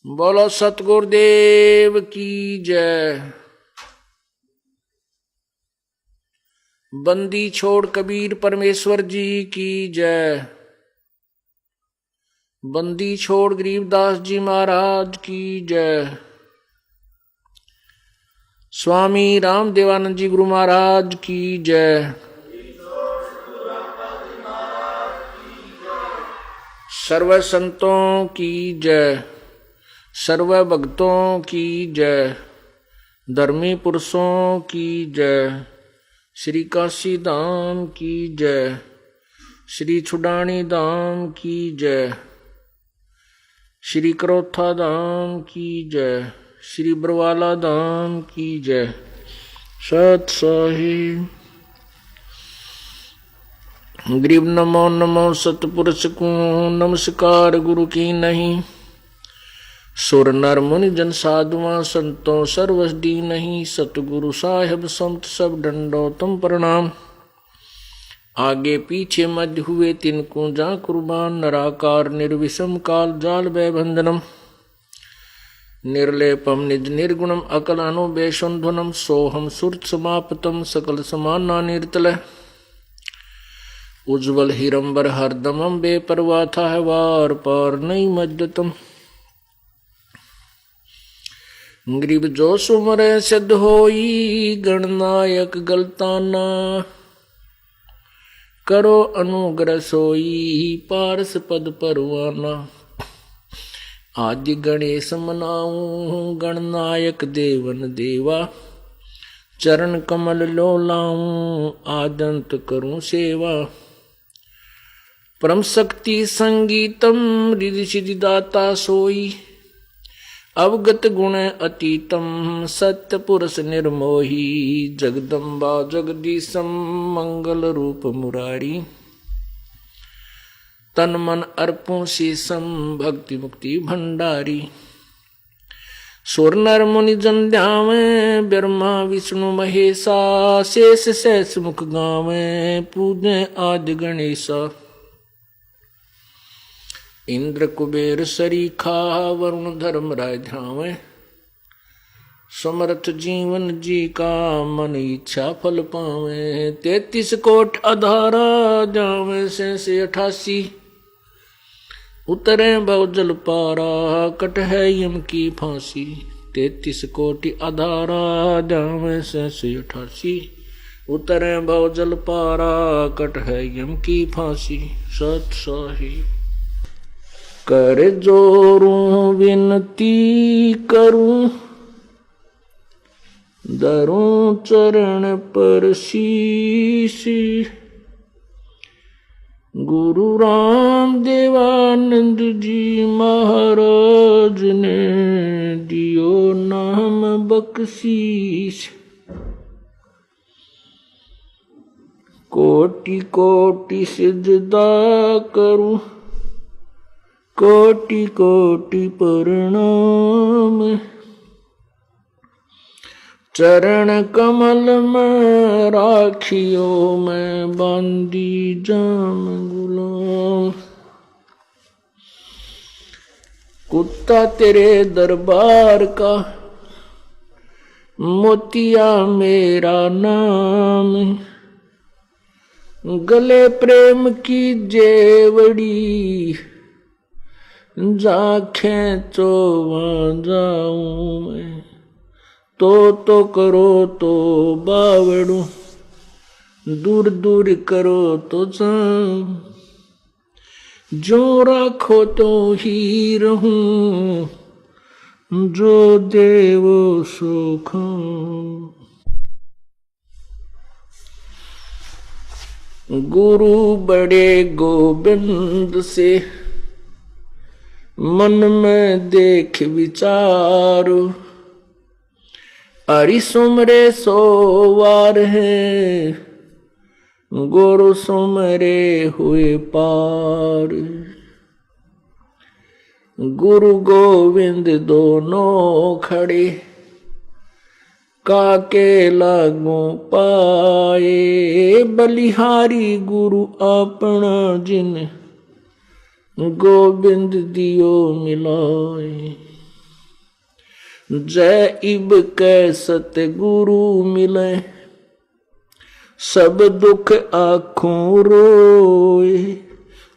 बोलो सतगुरुदेव की जय। बंदी छोड़ कबीर परमेश्वर जी की जय। बंदी छोड़ गरीबदास जी महाराज की जय। स्वामी रामदेवानंद जी गुरु महाराज की जय। सर्व संतों की जय। सर्व भक्तों की जय। धर्मी पुरुषों की जय। श्री काशी धाम की जय। श्री छुडानी धाम की जय। श्री करोथा धाम की जय। श्री बरवाला धाम की जय। सत साहिब गरीब नमो नमो सतपुरुष को नमस्कार गुरु की नहीं। सुर नर मुनि जन साधुआ संतों सर्वस दी नहीं। सतगुरु साहिब संत सब डंडो तुम प्रणाम। आगे पीछे मध्य हुए तिनको जा कुर्बान। नराकार निर्विषम काल जाल भय बंधनम। निर्लेपम निज निर्गुणम अकल अनुबेशुंधनम। सोहम सुरत समापतम सकल समाना निर्तल। उज्ज्वल हिरंबर हरदमम बेपरवाह था है वार पार नहीं मज्जतम। गरीब जो सुमरे सिद्ध होई। गणनायक गलताना करो अनुग्रह सोई। पारस पद परवाना आदि गणेश मनाऊं। गणनायक देवन देवा चरण कमल लो लाऊं। आदंत करूं सेवा परम शक्ति संगीतम। रिधि सिद्धि दाता सोई अवगत गुण अतीतम। सत्य पुरुष निर्मोही जगदम्बा जगदीशम। मंगल रूप मुरारी तन मन अर्पों शीसम। भक्ति मुक्ति भंडारी सुर नर मुनि जन ध्यावे। ब्रह्मा विष्णु महेशा शेष शेष मुख गावे। पूजे आदि गणेशा इंद्र कुबेर सरीखा। वरुण धर्म राय ध्यावे। समर्थ जीवन जी का मन इच्छा फल पावे। 33 कोट आधारा जावे से 88। उतरे भव जल पारा कट है यम की फांसी। 33 कोटि आधारा जावे से 88। उतरे भव जल पारा कट है यम की फांसी। सत साहिब कर जोरूं विनती करूं। धरूं चरण पर शीश। गुरु राम देवानंद जी महाराज ने दियो नाम बख्शीश। कोटि कोटि सिजदा करूं। कोटि कोटि प्रणाम। चरण कमल में राखियो मैं बांदी जाम गुलाम। कुत्ता तेरे दरबार का मोतिया मेरा नाम। गले प्रेम की जेवड़ी जा खेचो वहाँ जाऊं मैं। तो करो तो बावड़ू। दूर दूर करो तो जाऊं। जो राखो तो ही रहूं। जो देवो सो खाऊं। गुरु बड़े गोबिंद से मन में देख विचारो। हरि सुमरे सोवार है। गुरु सुमरे हुए पार। गुरु गोविंद दोनों खड़े काके लागू पाए। बलिहारी गुरु अपना जिन गोविंद दियो मिलाए। जय इब कै सतगुरु मिले, सब दुख आँखों रोए।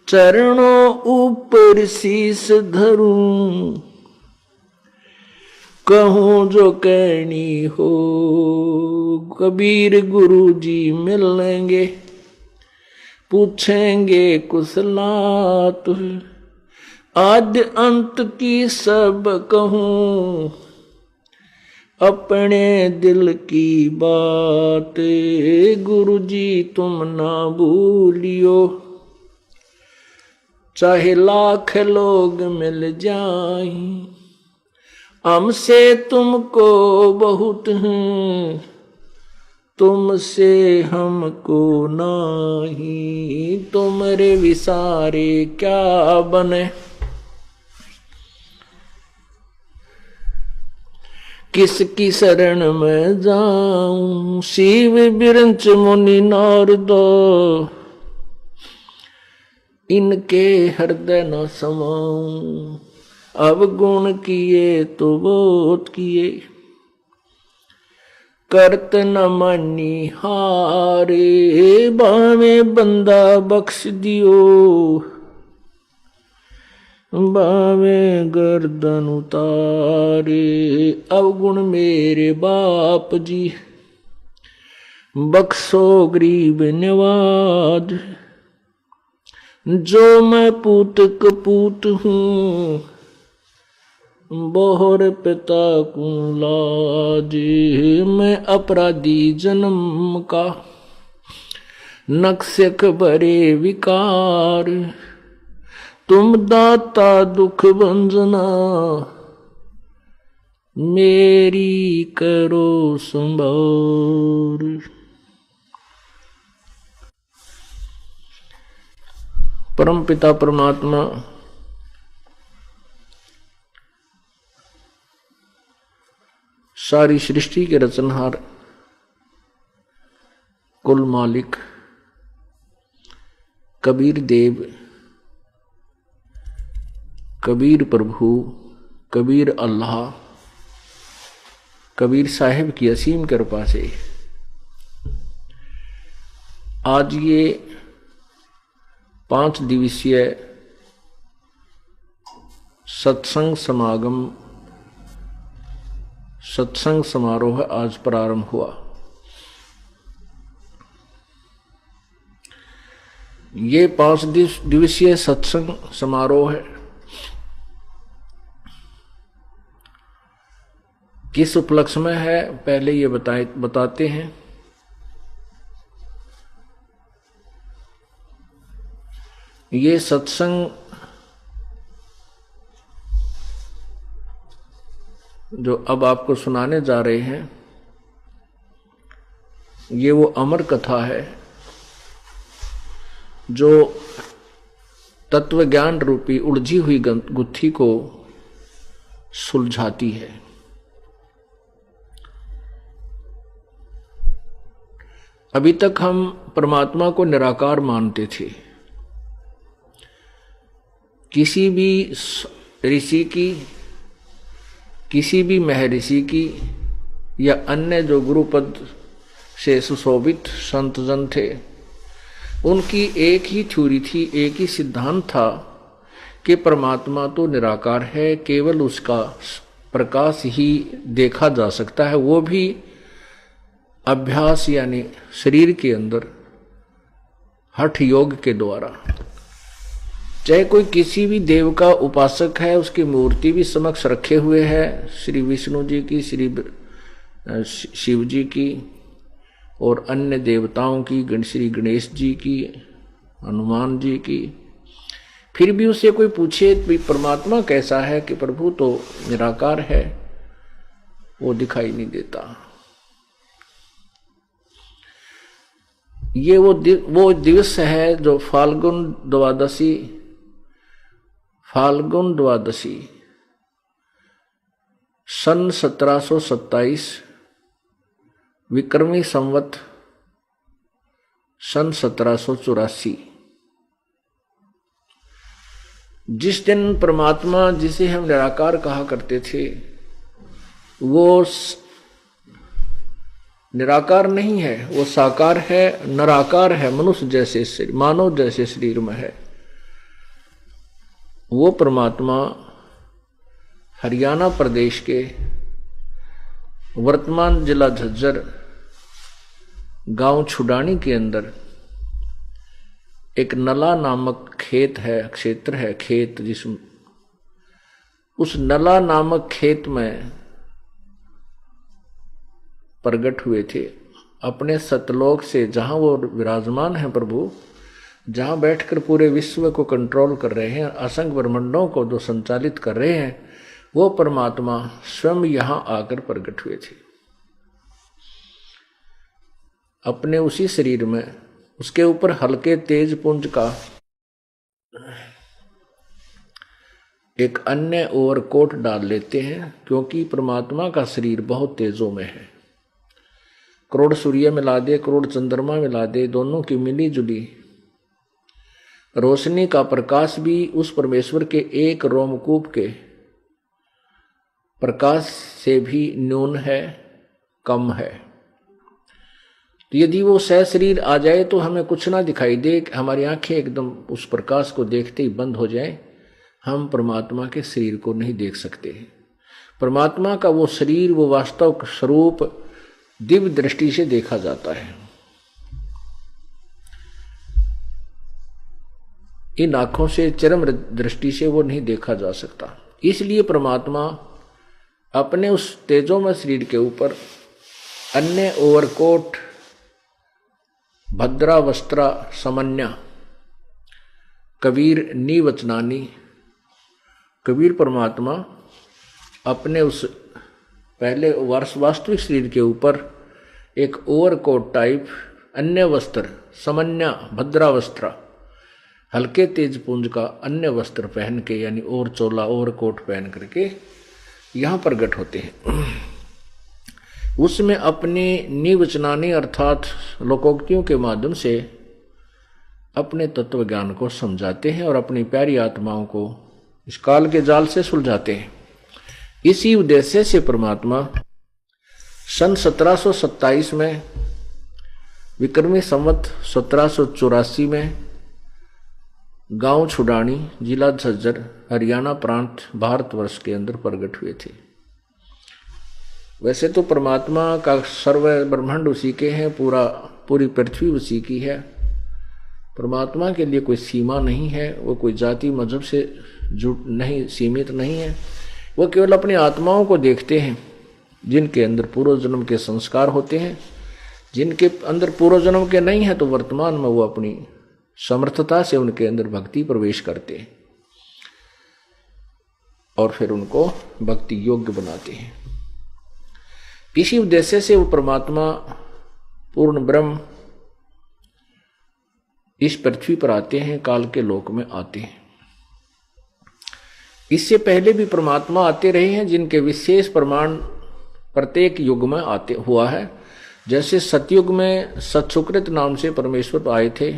चरणों ऊपर शीस धरूं, कहूँ जो कहनी हो। कबीर गुरु जी मिलेंगे, पूछेंगे कुशलात। आद्य अंत की सब कहूँ, अपने दिल की बात। गुरु जी तुम ना भूलियो, चाहे लाख लोग मिल जाएं, हमसे तुमको बहुत हैं, तुमसे हमको नहीं। तुमरे विसारे क्या बने, किसकी शरण में जाऊं। शिव बिरंच मुनि नारद, इनके हृदय न समाऊं। अब गुण किए तो बहुत किए, करत न मानी हारे। बावे बंदा बख्श दियो, बावे गर्दन उतारे। अवगुण मेरे बाप जी, बख्शो गरीब निवाज। जो मैं पूत कपूत हूँ, बोहर पिता को लाज। मैं अपराधी जन्म का, नक्शक भरे विकार। तुम दाता दुख भंजना, मेरी करो संभार। परम पिता परमात्मा सारी सृष्टि के रचनहार, कुल मालिक कबीर देव, कबीर प्रभु, कबीर अल्लाह, कबीर साहिब की असीम कृपा से आज ये 5 दिवसीय सत्संग समागम, सत्संग समारोह आज प्रारंभ हुआ। ये 5 दिवसीय सत्संग समारोह है, किस उपलक्ष्य में है पहले ये बताते हैं। ये सत्संग जो अब आपको सुनाने जा रहे हैं, ये वो अमर कथा है जो तत्व ज्ञान रूपी उलझी हुई गुत्थी को सुलझाती है। अभी तक हम परमात्मा को निराकार मानते थे। किसी भी ऋषि की, किसी भी महर्षि की या अन्य जो गुरुपद से सुशोभित संत जन थे, उनकी एक ही थ्योरी थी, एक ही सिद्धांत था कि परमात्मा तो निराकार है, केवल उसका प्रकाश ही देखा जा सकता है, वो भी अभ्यास यानी शरीर के अंदर हठ योग के द्वारा। चाहे कोई किसी भी देव का उपासक है, उसकी मूर्ति भी समक्ष रखे हुए है, श्री विष्णु जी की, श्री शिव जी की और अन्य देवताओं की, श्री गणेश जी की, हनुमान जी की। फिर भी उससे कोई पूछे भी परमात्मा कैसा है, कि प्रभु तो निराकार है, वो दिखाई नहीं देता। ये वो दिवस है जो फाल्गुन द्वादशी सन 1727 विक्रमी संवत सन 1784, जिस दिन परमात्मा जिसे हम निराकार कहा करते थे, वो निराकार नहीं है, वो साकार है, निराकार है, मनुष्य जैसे शरीर, मानव जैसे शरीर में है। वो परमात्मा हरियाणा प्रदेश के वर्तमान जिला झज्जर गांव छुडानी के अंदर एक नला नामक खेत है, क्षेत्र है, खेत, जिसमें उस नला नामक खेत में प्रकट हुए थे अपने सतलोक से, जहां वो विराजमान है प्रभु, जहां बैठकर पूरे विश्व को कंट्रोल कर रहे हैं, असंख्य ब्रह्मांडों को जो संचालित कर रहे हैं, वो परमात्मा स्वयं यहां आकर प्रकट हुए थे अपने उसी शरीर में। उसके ऊपर हल्के तेज पुंज का एक अन्य ओवरकोट डाल लेते हैं, क्योंकि परमात्मा का शरीर बहुत तेजों में है। करोड़ सूर्य मिला दे, करोड़ चंद्रमा मिला दे, दोनों की मिली जुली रोशनी का प्रकाश भी उस परमेश्वर के एक रोमकूप के प्रकाश से भी न्यून है, कम है। तो यदि वो सह शरीर आ जाए तो हमें कुछ ना दिखाई दे, हमारी आंखें एकदम उस प्रकाश को देखते ही बंद हो जाए, हम परमात्मा के शरीर को नहीं देख सकते। परमात्मा का वो शरीर, वो वास्तव स्वरूप दिव्य दृष्टि से देखा जाता है। इन आंखों से, चरम दृष्टि से वो नहीं देखा जा सकता। इसलिए परमात्मा अपने उस तेजोमय शरीर के ऊपर अन्य ओवरकोट, भद्रा वस्त्रा समन्या, कबीर नीवचनानी, कबीर परमात्मा अपने उस पहले वास्तविक शरीर के ऊपर एक ओवरकोट टाइप अन्य वस्त्र, समन्या भद्रा वस्त्र, हल्के तेज पुंज का अन्य वस्त्र पहन के, यानी और चोला ओवरकोट पहन करके यहाँ प्रकट होते हैं। उसमें अपने निवचनानी अर्थात लोकोक्तियों के माध्यम से अपने तत्व ज्ञान को समझाते हैं और अपनी प्यारी आत्माओं को इस काल के जाल से सुलझाते हैं। इसी उद्देश्य से परमात्मा सन 1727 में विक्रमी संवत 1784 में गांव छुडानी, जिला झज्जर, हरियाणा प्रांत, भारतवर्ष के अंदर प्रकट हुए थे। वैसे तो परमात्मा का सर्व ब्रह्मांड उसी के हैं, पूरी पृथ्वी उसी की है। परमात्मा के लिए कोई सीमा नहीं है, वो कोई जाति मजहब से जुट नहीं, सीमित नहीं है। वो केवल अपनी आत्माओं को देखते हैं जिनके अंदर पूर्व जन्म के संस्कार होते हैं। जिनके अंदर पूर्व जन्म के नहीं है तो वर्तमान में वो अपनी समर्थता से उनके अंदर भक्ति प्रवेश करते हैं और फिर उनको भक्ति योग्य बनाते हैं। इसी उद्देश्य से वो परमात्मा पूर्ण ब्रह्म इस पृथ्वी पर आते हैं, काल के लोक में आते हैं। इससे पहले भी परमात्मा आते रहे हैं, जिनके विशेष प्रमाण प्रत्येक युग में आते हुआ है। जैसे सतयुग में सत्सुकृत नाम से परमेश्वर आए थे,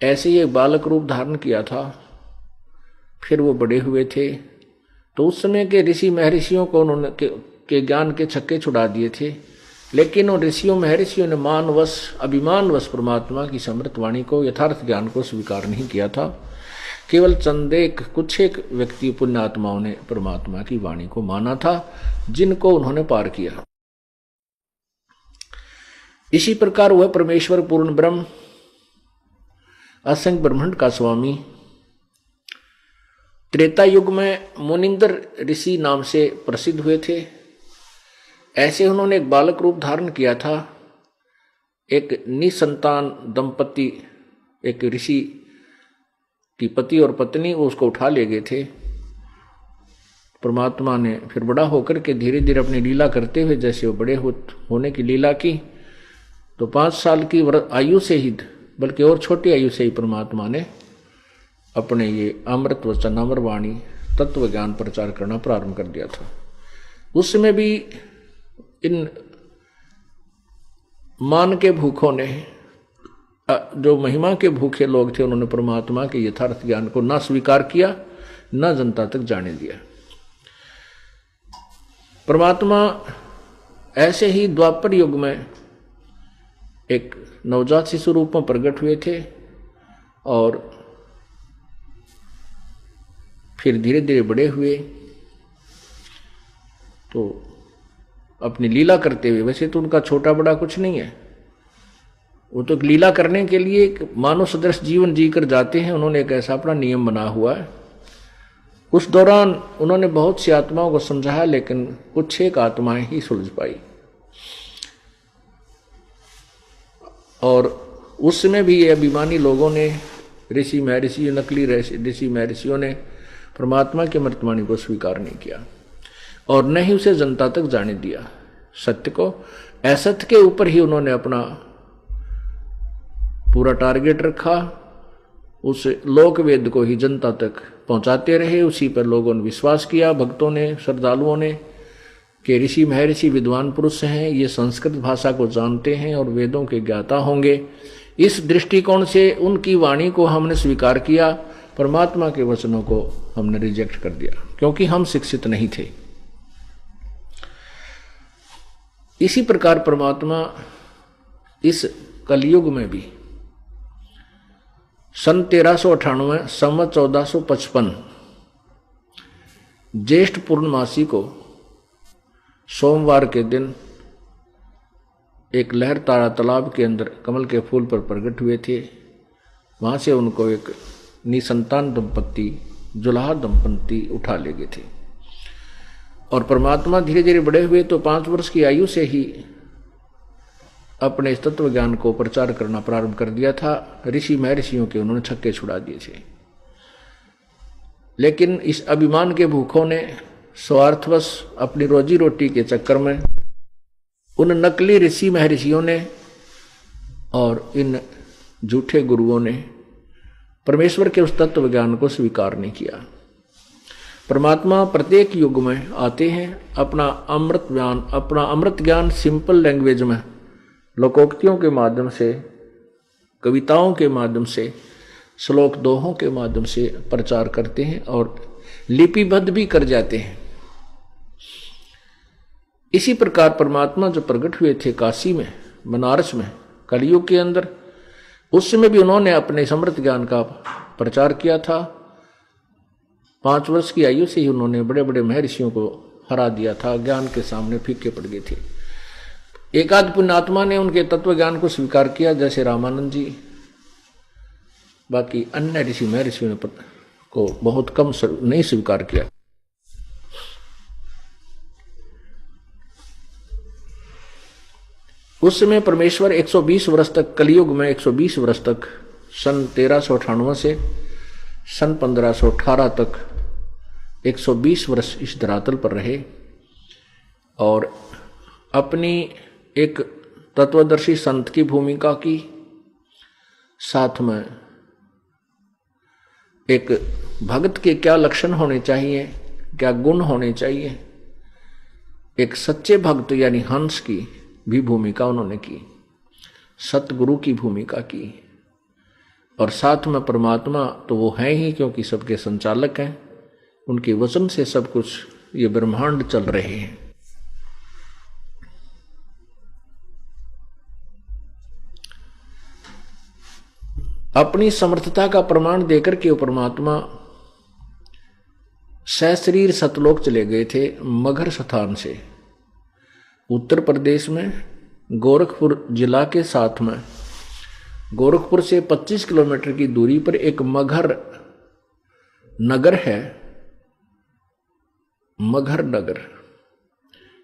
ऐसे ही एक बालक रूप धारण किया था, फिर वो बड़े हुए थे। तो उस समय के ऋषि महर्षियों को उन्होंने के ज्ञान के छक्के छुड़ा दिए थे, लेकिन उन ऋषियों महर्षियों ने मानवश, अभिमानवश परमात्मा की समृत वाणी को, यथार्थ ज्ञान को स्वीकार नहीं किया था। केवल चंद एक कुछ एक व्यक्ति पुण्यात्माओं ने परमात्मा की वाणी को माना था, जिनको उन्होंने पार किया। इसी प्रकार वह परमेश्वर पूर्ण ब्रह्म, असंख्य ब्रह्मांड का स्वामी, त्रेता युग में मुनिंदर ऋषि नाम से प्रसिद्ध हुए थे। ऐसे उन्होंने एक बालक रूप धारण किया था। एक निसंतान दंपति, एक ऋषि की पति और पत्नी, वो उसको उठा ले गए थे। परमात्मा ने फिर बड़ा होकर के धीरे धीरे अपनी लीला करते हुए, जैसे वो बड़े होने की लीला की, तो 5 साल की आयु से ही, बल्कि और छोटी आयु से ही परमात्मा ने अपने ये अमृत वचन, अमर वाणी, तत्व ज्ञान प्रचार करना प्रारंभ कर दिया था। उस समय भी इन मान के भूखों ने, जो महिमा के भूखे लोग थे, उन्होंने परमात्मा के यथार्थ ज्ञान को ना स्वीकार किया, ना जनता तक जाने दिया। परमात्मा ऐसे ही द्वापर युग में एक नवजात शिशु रूप में प्रकट हुए थे और फिर धीरे धीरे बड़े हुए, तो अपनी लीला करते हुए, वैसे तो उनका छोटा बड़ा कुछ नहीं है, वो तो लीला करने के लिए एक मानव सदृश जीवन जीकर जाते हैं। उन्होंने एक ऐसा अपना नियम बना हुआ है। उस दौरान उन्होंने बहुत सी आत्माओं को समझाया, लेकिन कुछ एक आत्माएं ही सुलझ पाई। और उस समय भी ये अभिमानी लोगों ने, ऋषि महर्षि, नकली ऋषि महर्षियों ने परमात्मा की अमृतवाणी को स्वीकार नहीं किया और न ही उसे जनता तक जाने दिया। सत्य को, असत्य के ऊपर ही उन्होंने अपना पूरा टारगेट रखा, उस लोक वेद को ही जनता तक पहुंचाते रहे। उसी पर लोगों ने विश्वास किया, भक्तों ने, श्रद्धालुओं ने, कि ऋषि महर्षि विद्वान पुरुष हैं, ये संस्कृत भाषा को जानते हैं और वेदों के ज्ञाता होंगे। इस दृष्टिकोण से उनकी वाणी को हमने स्वीकार किया, परमात्मा के वचनों को हमने रिजेक्ट कर दिया, क्योंकि हम शिक्षित नहीं थे। इसी प्रकार परमात्मा इस कलयुग में भी सन 1398 संवत 1455 ज्येष्ठ पूर्णमासी को सोमवार के दिन एक लहर तारा तालाब के अंदर कमल के फूल पर प्रकट हुए थे। वहां से उनको एक निसंतान दंपत्ति, जुलाहा दंपत्ति उठा ले गए थे और परमात्मा धीरे धीरे बड़े हुए तो 5 वर्ष की आयु से ही अपने इस तत्व ज्ञान को प्रचार करना प्रारंभ कर दिया था। ऋषि महर्षियों के उन्होंने छक्के छुड़ा दिए थे, लेकिन इस अभिमान के भूखों ने स्वार्थवश अपनी रोजी रोटी के चक्कर में उन नकली ऋषि महर्षियों ने और इन झूठे गुरुओं ने परमेश्वर के उस तत्व ज्ञान को स्वीकार नहीं किया। परमात्मा प्रत्येक युग में आते हैं, अपना अमृत ज्ञान सिंपल लैंग्वेज में, लोकोक्तियों के माध्यम से, कविताओं के माध्यम से, श्लोक दोहों के माध्यम से प्रचार करते हैं और लिपिबद्ध भी कर जाते हैं। इसी प्रकार परमात्मा जो प्रकट हुए थे काशी में, बनारस में, कलयुग के अंदर, उस समय भी उन्होंने अपने समृद्ध ज्ञान का प्रचार किया था। 5 वर्ष की आयु से ही उन्होंने बड़े बड़े महर्षियों को हरा दिया था, ज्ञान के सामने फीके पड़ गए थे। एकाध पुण्यात्मा ने उनके तत्व ज्ञान को स्वीकार किया, जैसे रामानंद जी। बाकी अन्य ऋषि महर्षियों ने को बहुत कम नहीं स्वीकार किया। उस समय परमेश्वर 120 वर्ष तक, कलयुग में 120 वर्ष तक, सन 1398 से सन 1518 तक 120 वर्ष इस धरातल पर रहे और अपनी एक तत्वदर्शी संत की भूमिका की, साथ में एक भक्त के क्या लक्षण होने चाहिए, क्या गुण होने चाहिए, एक सच्चे भक्त यानी हंस की भी भूमिका उन्होंने की, सतगुरु की भूमिका की। और साथ में परमात्मा तो वो हैं ही, क्योंकि सबके संचालक हैं, उनके वचन से सब कुछ ये ब्रह्मांड चल रहे हैं। अपनी समर्थता का प्रमाण देकर के परमात्मा सशरीर सतलोक चले गए थे मगहर स्थान से। उत्तर प्रदेश में गोरखपुर जिला के साथ में, गोरखपुर से 25 किलोमीटर की दूरी पर एक मगहर नगर है। मगहर नगर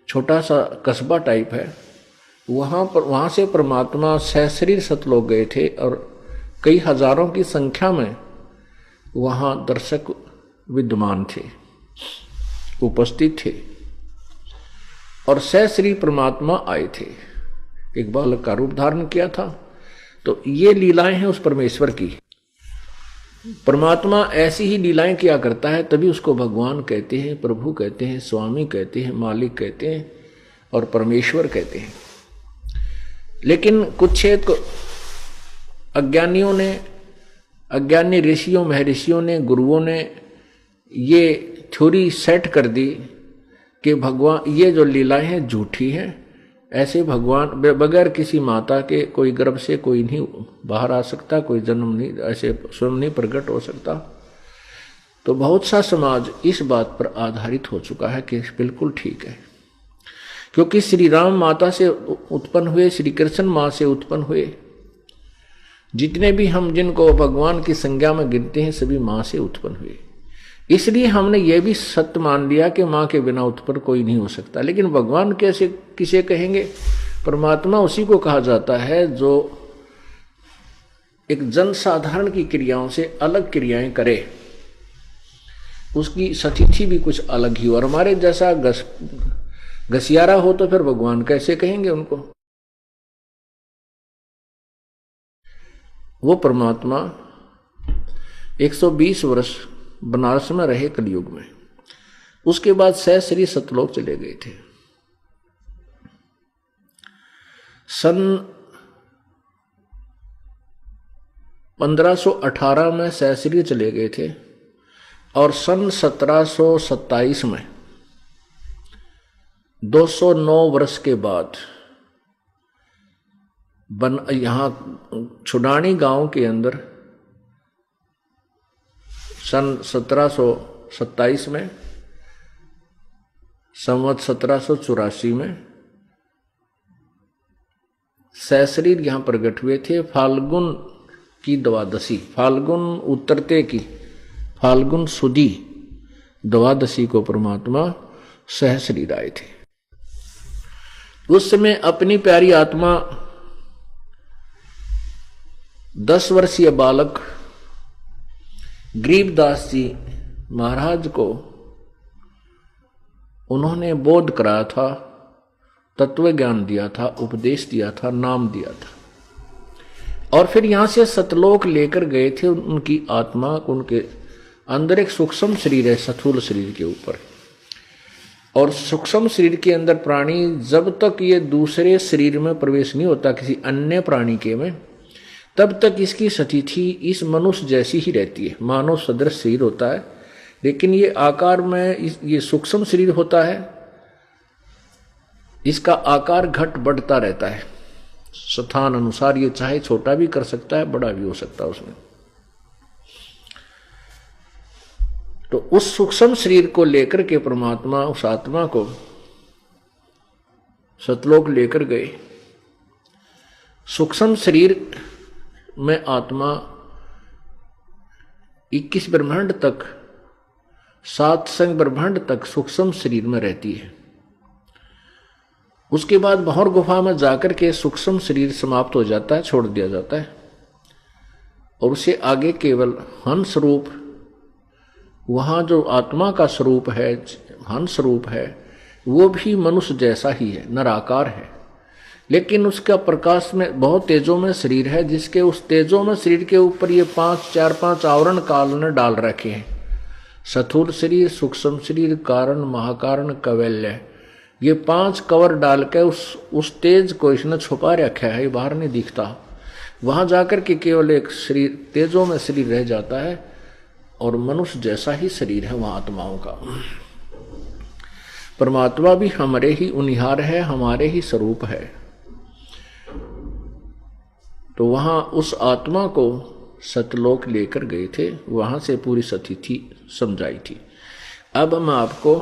छोटा सा कस्बा टाइप है। वहां से परमात्मा सशरीर सतलोक गए थे और कई हजारों की संख्या में वहां दर्शक विद्यमान थे, उपस्थित थे और सशरीर परमात्मा आए थे। एक बालक का रूप धारण किया था। तो ये लीलाएं हैं उस परमेश्वर की। परमात्मा ऐसी ही लीलाएं किया करता है, तभी उसको भगवान कहते हैं, प्रभु कहते हैं, स्वामी कहते हैं, मालिक कहते हैं और परमेश्वर कहते हैं। लेकिन कुछ एक अज्ञानियों ने, अज्ञानी ऋषियों महर्षियों ने, गुरुओं ने ये थ्योरी सेट कर दी कि भगवान ये जो लीलाएं हैं झूठी हैं, ऐसे भगवान बगैर किसी माता के कोई गर्भ से कोई नहीं बाहर आ सकता, कोई जन्म नहीं ऐसे स्वयं नहीं प्रकट हो सकता। तो बहुत सा समाज इस बात पर आधारित हो चुका है कि बिल्कुल ठीक है, क्योंकि श्री राम माता से उत्पन्न हुए, श्री कृष्ण माँ से उत्पन्न हुए, जितने भी हम जिनको भगवान की संज्ञा में गिनते हैं सभी माँ से उत्पन्न हुए। इसलिए हमने ये भी सत्य मान लिया कि माँ के बिना उत्पन्न कोई नहीं हो सकता। लेकिन भगवान कैसे किसे कहेंगे? परमात्मा उसी को कहा जाता है जो एक जनसाधारण की क्रियाओं से अलग क्रियाएं करे, उसकी सतिथि भी कुछ अलग ही हो। और हमारे जैसा घसियारा हो तो फिर भगवान कैसे कहेंगे उनको? वो परमात्मा 120 वर्ष बनारस में रहे कलयुग में, उसके बाद सहस्री सतलोक चले गए थे। सन 1518 में सहस्री चले गए थे और सन 1727 में 209 वर्ष के बाद यहाँ छुडानी गांव के अंदर सन 1727 में संवत 1784 में सहस्रीर यहां प्रकट हुए थे। फाल्गुन की द्वादशी, फाल्गुन उतरते की फाल्गुन सुदी द्वादशी को परमात्मा सहस्रीर आए थे। उस समय अपनी प्यारी आत्मा 10 वर्षीय बालक गरीबदास जी महाराज को उन्होंने बोध कराया था, तत्व ज्ञान दिया था, उपदेश दिया था, नाम दिया था। और फिर यहां से सतलोक लेकर गए थे। उनकी आत्मा, उनके अंदर एक सूक्ष्म शरीर है स्थूल शरीर के ऊपर, और सूक्ष्म शरीर के अंदर प्राणी जब तक ये दूसरे शरीर में प्रवेश नहीं होता किसी अन्य प्राणी के में, तब तक इसकी स्थिति इस मनुष्य जैसी ही रहती है। मानव सदृश शरीर होता है, लेकिन ये आकार में ये सूक्ष्म शरीर होता है, इसका आकार घट बढ़ता रहता है स्थान अनुसार। ये चाहे छोटा भी कर सकता है, बड़ा भी हो सकता है उसमें। तो उस सूक्ष्म शरीर को लेकर के परमात्मा उस आत्मा को सतलोक लेकर गए। सूक्ष्म शरीर में आत्मा 21 ब्रह्मांड तक, 7 संग ब्रह्मांड तक सूक्ष्म शरीर में रहती है। उसके बाद भौर गुफा में जाकर के सूक्ष्म शरीर समाप्त हो जाता है, छोड़ दिया जाता है, और उसे आगे केवल हंस रूप, वहां जो आत्मा का स्वरूप है, हंस रूप है, वो भी मनुष्य जैसा ही है, नराकार है, लेकिन उसका प्रकाश में बहुत तेजों में शरीर है, जिसके उस तेजों में शरीर के ऊपर ये 4-5 आवरण काल ने डाल रखे हैं। स्थूल शरीर, सूक्ष्म शरीर, कारण, महाकारण, कैवल्य, ये 5 कवर डाल के उस तेज को इसने छुपा रखा है, ये बाहर नहीं दिखता। वहां जाकर के केवल एक शरीर, तेजों में शरीर रह जाता है, और मनुष्य जैसा ही शरीर है वहां आत्माओं का। परमात्मा भी हमारे ही उनिहार है, हमारे ही स्वरूप है। तो वहां उस आत्मा को सतलोक लेकर गए थे, वहां से पूरी स्थिति समझाई थी। अब मैं आपको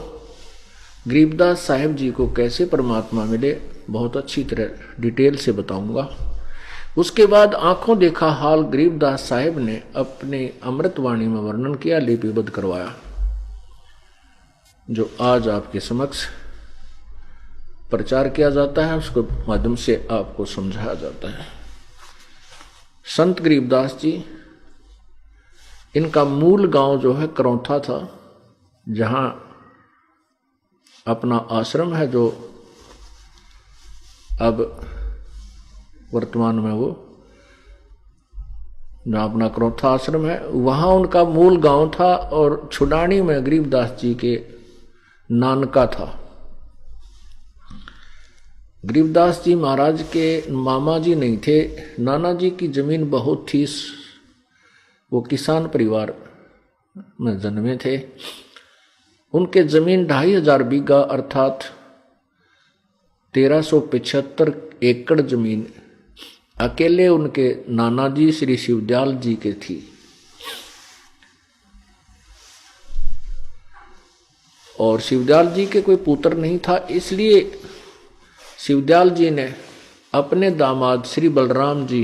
गरीबदास साहिब जी को कैसे परमात्मा मिले बहुत अच्छी तरह डिटेल से बताऊंगा। उसके बाद आंखों देखा हाल गरीबदास साहिब ने अपने अमृतवाणी में वर्णन किया, लिपिबद्ध करवाया, जो आज आपके समक्ष प्रचार किया जाता है, उसके माध्यम से आपको समझाया जाता है। संत गरीबदास जी, इनका मूल गांव जो है करौथा था, जहां अपना आश्रम है, जो अब वर्तमान में वो जो अपना करौथा आश्रम है, वहां उनका मूल गांव था। और छुडानी में गरीबदास जी के नानका था। गरीबदास जी महाराज के मामा जी नहीं थे, नाना जी की जमीन बहुत थी, वो किसान परिवार में जन्मे थे। उनके जमीन 2500 बीघा अर्थात 1375 एकड़ जमीन अकेले उनके नाना जी श्री शिवदयाल जी के थी। और शिवदयाल जी के कोई पुत्र नहीं था, इसलिए शिवदयाल जी ने अपने दामाद श्री बलराम जी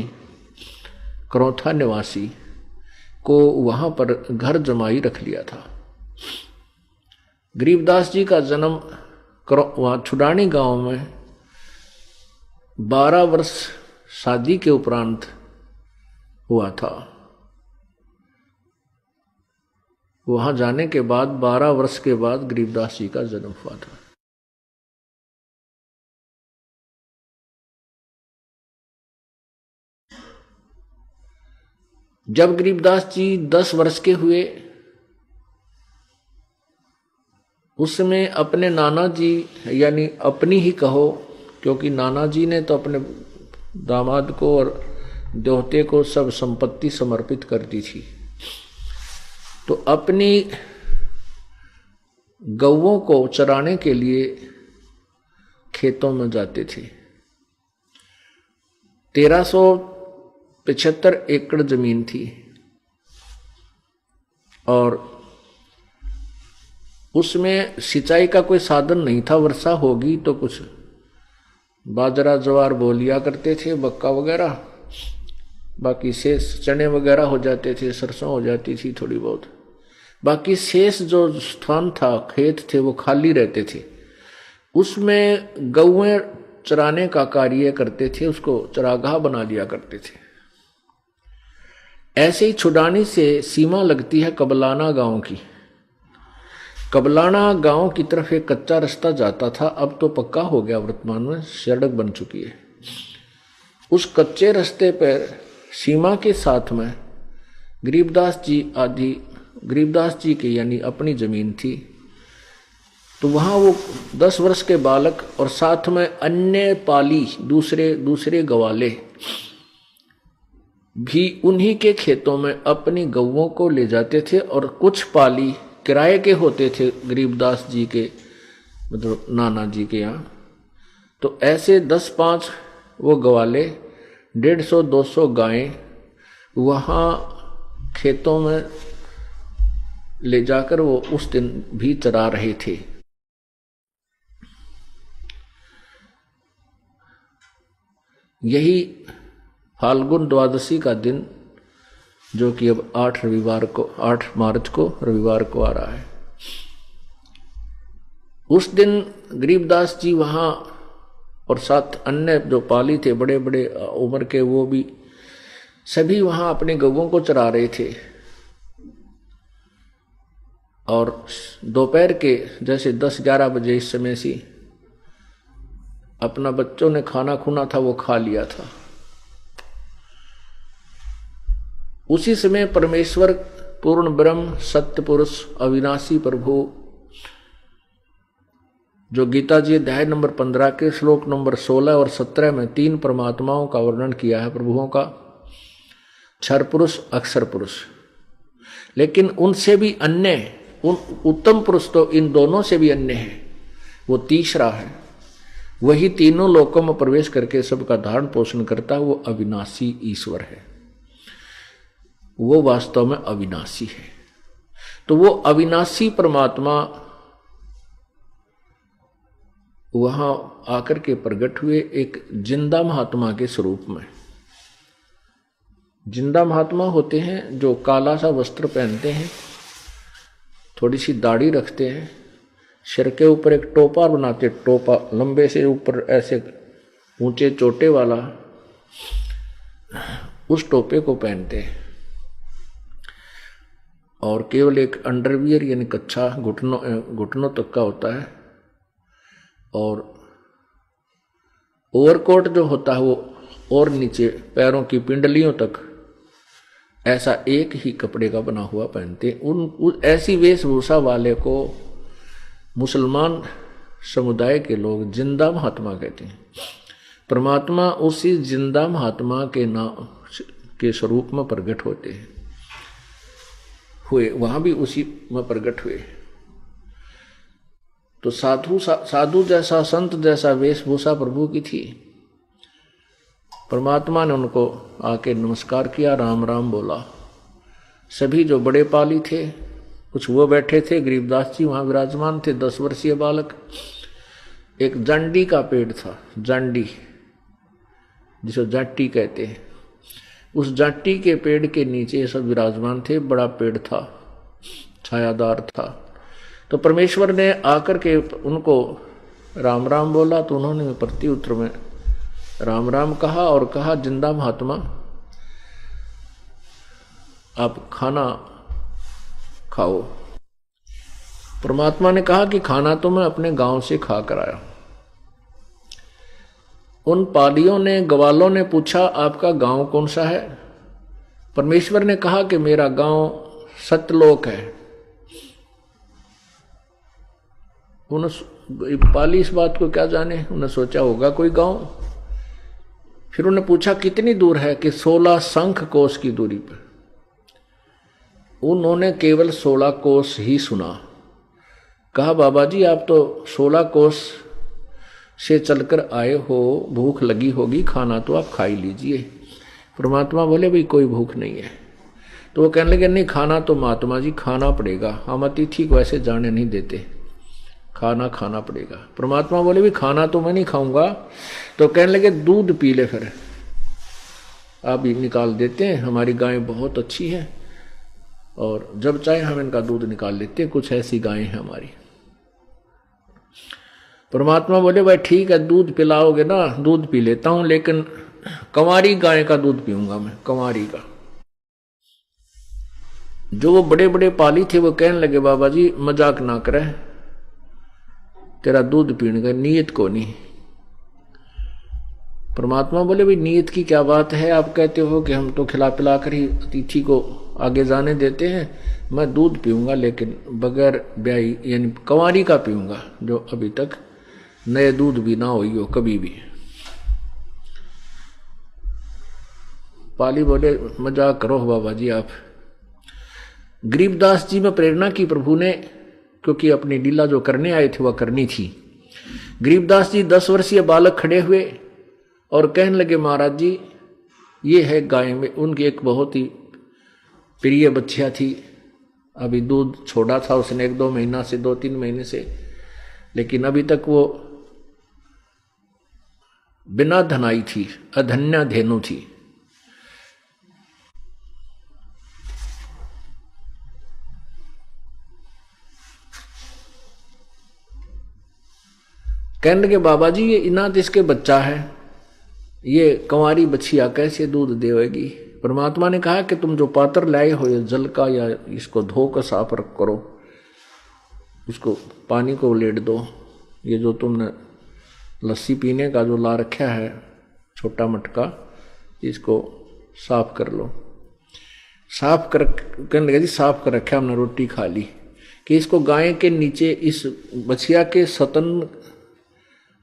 करौथा निवासी को वहां पर घर जमाई रख लिया था। गरीबदास जी का जन्म वहां छुडानी गांव में 12 वर्ष शादी के उपरांत हुआ था। वहां जाने के बाद 12 वर्ष के बाद गरीबदास जी का जन्म हुआ था। जब गरीबदास जी 10 वर्ष के हुए, उस समय अपने नाना जी, यानी अपनी ही कहो, क्योंकि नाना जी ने तो अपने दामाद को और देवते को सब संपत्ति समर्पित कर दी थी, तो अपनी गौओं को चराने के लिए खेतों में जाते थे। 1375 एकड़ जमीन थी और उसमें सिंचाई का कोई साधन नहीं था। वर्षा होगी तो कुछ बाजरा ज्वार बो लिया करते थे, मक्का वगैरह, बाकी शेष चने वगैरह हो जाते थे, सरसों हो जाती थी थोड़ी बहुत। बाकी शेष जो स्थान था, खेत थे, वो खाली रहते थे। उसमें गौएं चराने का कार्य करते थे, उसको चरागाह बना लिया करते थे। ऐसे ही छुडानी से सीमा लगती है कबलाना गांव की। कबलाना गांव की तरफ एक कच्चा रास्ता जाता था, अब तो पक्का हो गया, वर्तमान में सड़क बन चुकी है। उस कच्चे रास्ते पर सीमा के साथ में गरीबदास जी की यानी अपनी जमीन थी। तो वहां वो 10 वर्ष के बालक और साथ में अन्य पाली दूसरे गवाले भी उन्हीं के खेतों में अपनी गौओं को ले जाते थे, और कुछ पाली किराए के होते थे गरीबदास जी के, मतलब नाना जी के यहाँ। तो ऐसे 10-5 वो गवाले, 150-200 गायें वहाँ खेतों में ले जाकर वो उस दिन भी चरा रहे थे। यही फाल्गुन द्वादशी का दिन, जो कि अब 8 मार्च को रविवार को आ रहा है, उस दिन गरीबदास जी वहाँ और साथ अन्य जो पाली थे बड़े बड़े उम्र के, वो भी सभी वहाँ अपने गौओं को चरा रहे थे। और दोपहर के जैसे 10-11 बजे इस समय से अपना बच्चों ने खाना खुना था वो खा लिया था। उसी समय परमेश्वर पूर्ण ब्रह्म सत्य पुरुष अविनाशी प्रभु, जो गीता जी अध्याय नंबर 15 के श्लोक नंबर 16 और 17 में 3 परमात्माओं का वर्णन किया है, प्रभुओं का, क्षर पुरुष अक्षर पुरुष। लेकिन उनसे भी अन्य उत्तम पुरुष तो इन दोनों से भी अन्य है, वो तीसरा है। वही तीनों लोकों में प्रवेश करके सबका धारण पोषण करता है, वो अविनाशी ईश्वर है, वो वास्तव में अविनाशी है। तो वो अविनाशी परमात्मा वहां आकर के प्रकट हुए एक जिंदा महात्मा के स्वरूप में। जिंदा महात्मा होते हैं जो काला सा वस्त्र पहनते हैं, थोड़ी सी दाढ़ी रखते हैं, सिर के ऊपर एक टोपा बनाते, टोपा लंबे से ऊपर ऐसे ऊंचे चोटे वाला, उस टोपे को पहनते हैं, और केवल एक अंडरवियर यानी कच्छा घुटनों तक का होता है, और ओवरकोट जो होता है वो और नीचे पैरों की पिंडलियों तक ऐसा एक ही कपड़े का बना हुआ पहनते। ऐसी वेशभूषा वाले को मुसलमान समुदाय के लोग जिंदा महात्मा कहते हैं। परमात्मा उसी जिंदा महात्मा के नाम के स्वरूप में प्रकट हुए, वहां भी उसी में प्रकट हुए। तो साधु जैसा, संत जैसा वेशभूषा प्रभु की थी। परमात्मा ने उनको आके नमस्कार किया, राम राम बोला। सभी जो बड़े पाली थे, कुछ वो बैठे थे, गरीबदास जी वहां विराजमान थे, 10 वर्षीय बालक। एक जांडी का पेड़ था, जांडी जिसे जाटी कहते हैं, उस जाटी के पेड़ के नीचे सब विराजमान थे। बड़ा पेड़ था, छायादार था। तो परमेश्वर ने आकर के उनको राम राम बोला, तो उन्होंने प्रति उत्तर में राम राम कहा और कहा, जिंदा महात्मा आप खाना खाओ। परमात्मा ने कहा कि खाना तो मैं अपने गांव से खा कर आया। उन पालियों ने, ग्वालों ने पूछा आपका गांव कौन सा है? परमेश्वर ने कहा कि मेरा गांव सतलोक है। उन्होंने पाली इस बात को क्या जाने, उन्होंने सोचा होगा कोई गांव। फिर उन्होंने पूछा कितनी दूर है? कि 16 शंख कोस की दूरी पर। उन्होंने केवल 16 कोस ही सुना। कहा बाबा जी आप तो 16 कोस से चलकर आए हो, भूख लगी होगी, खाना तो आप खा ही लीजिए। परमात्मा बोले भाई कोई भूख नहीं है। तो वो कहने लगे नहीं, खाना तो महात्मा जी खाना पड़ेगा, हम अतिथि को ऐसे जाने नहीं देते, खाना खाना पड़ेगा। परमात्मा बोले भी खाना तो मैं नहीं खाऊंगा। तो कहने लगे दूध पी ले, फिर आप ही निकाल देते हैं, हमारी गायें बहुत अच्छी हैं और जब चाहे हम इनका दूध निकाल लेते हैं, कुछ ऐसी गायें हैं हमारी। परमात्मा बोले भाई ठीक है, दूध पिलाओगे ना, दूध पी लेता हूं, लेकिन कंवारी गाय का दूध पीऊंगा मैं, कंवारी का। जो वो बड़े बड़े पाली थे वो कहने लगे बाबा जी मजाक ना करे, तेरा दूध पीने का नीयत को नहीं। परमात्मा बोले भाई नीयत की क्या बात है, आप कहते हो कि हम तो खिला पिला कर ही अतिथि को आगे जाने देते हैं। मैं दूध पीऊंगा लेकिन बगैर ब्याई यानी कंवारी का पीऊंगा, जो अभी तक नए दूध भी ना हुई हो कभी भी। पाली बोले मजाक करो बाबा जी आप। गरीबदास जी में प्रेरणा की प्रभु ने, क्योंकि अपनी लीला जो करने आए थे वह करनी थी। गरीबदास जी 10 वर्षीय बालक खड़े हुए और कहने लगे महाराज जी ये है गाय में, उनकी एक बहुत ही प्रिय बच्चिया थी, अभी दूध छोड़ा था उसने 1-2 महीना से, 2-3 महीने से, लेकिन अभी तक वो बिना धनाई थी, अधन्या धेनु थी। कहने लगे बाबा जी ये इनात इसके बच्चा है, ये कंवारी बछिया कैसे दूध देवेगी? परमात्मा ने कहा कि तुम जो पात्र लाए हो ये जल का, या इसको धो कर साफ करो, इसको पानी को लेट दो। ये जो तुमने लस्सी पीने का जो ला रखा है छोटा मटका, इसको साफ कर लो। साफ कर, कहने लगे जी साफ कर रखा हमने, रोटी खा ली, कि इसको गाय के नीचे, इस बछिया के सतन,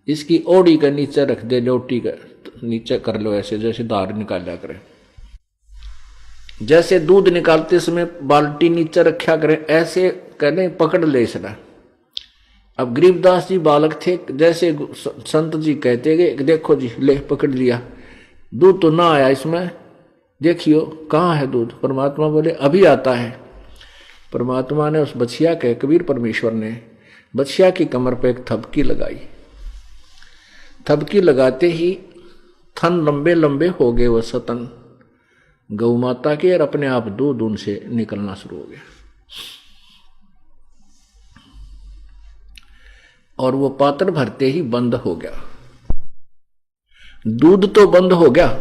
इसकी ओड़ी के नीचे रख दे, लोटी का नीचे कर लो, ऐसे जैसे धार निकाला करें, जैसे दूध निकालते समय बाल्टी नीचे रखा करें, ऐसे कहने पकड़ ले इसने। अब गरीबदास जी बालक थे, जैसे संत जी कहते गए देखो जी ले पकड़ लिया, दूध तो ना आया इसमें, देखियो कहाँ है दूध? परमात्मा बोले अभी आता है। परमात्मा ने उस बछिया के, कबीर परमेश्वर ने बछिया की कमर पे एक थपकी लगाई। थपकी लगाते ही थन लंबे लंबे हो गए वो सतन गौ माता के, और अपने आप दूध उनसे निकलना शुरू हो गया। और वो पात्र भरते ही बंद हो गया। दूध तो बंद हो गया,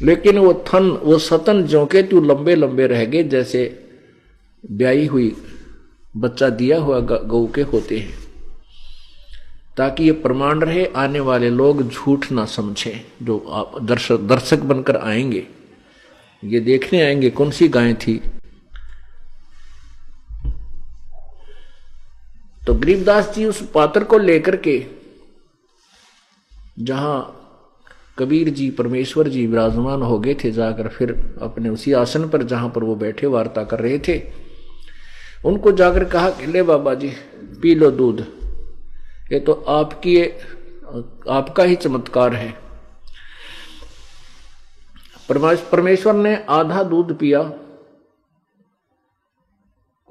लेकिन वो थन, वो सतन ज्यों के त्यों लंबे लंबे रह गए, जैसे ब्याई हुई बच्चा दिया हुआ गौ के होते हैं, ताकि ये प्रमाण रहे, आने वाले लोग झूठ ना समझें। जो आप दर्शक बनकर आएंगे, ये देखने आएंगे कौन सी गाय थी। तो गरीबदास जी उस पात्र को लेकर के, जहां कबीर जी परमेश्वर जी विराजमान हो गए थे, जाकर फिर अपने उसी आसन पर जहां पर वो बैठे वार्ता कर रहे थे, उनको जाकर कहा कि ले बाबा जी पी लो दूध। ये तो आपका ही चमत्कार है। परमेश्वर ने आधा दूध पिया,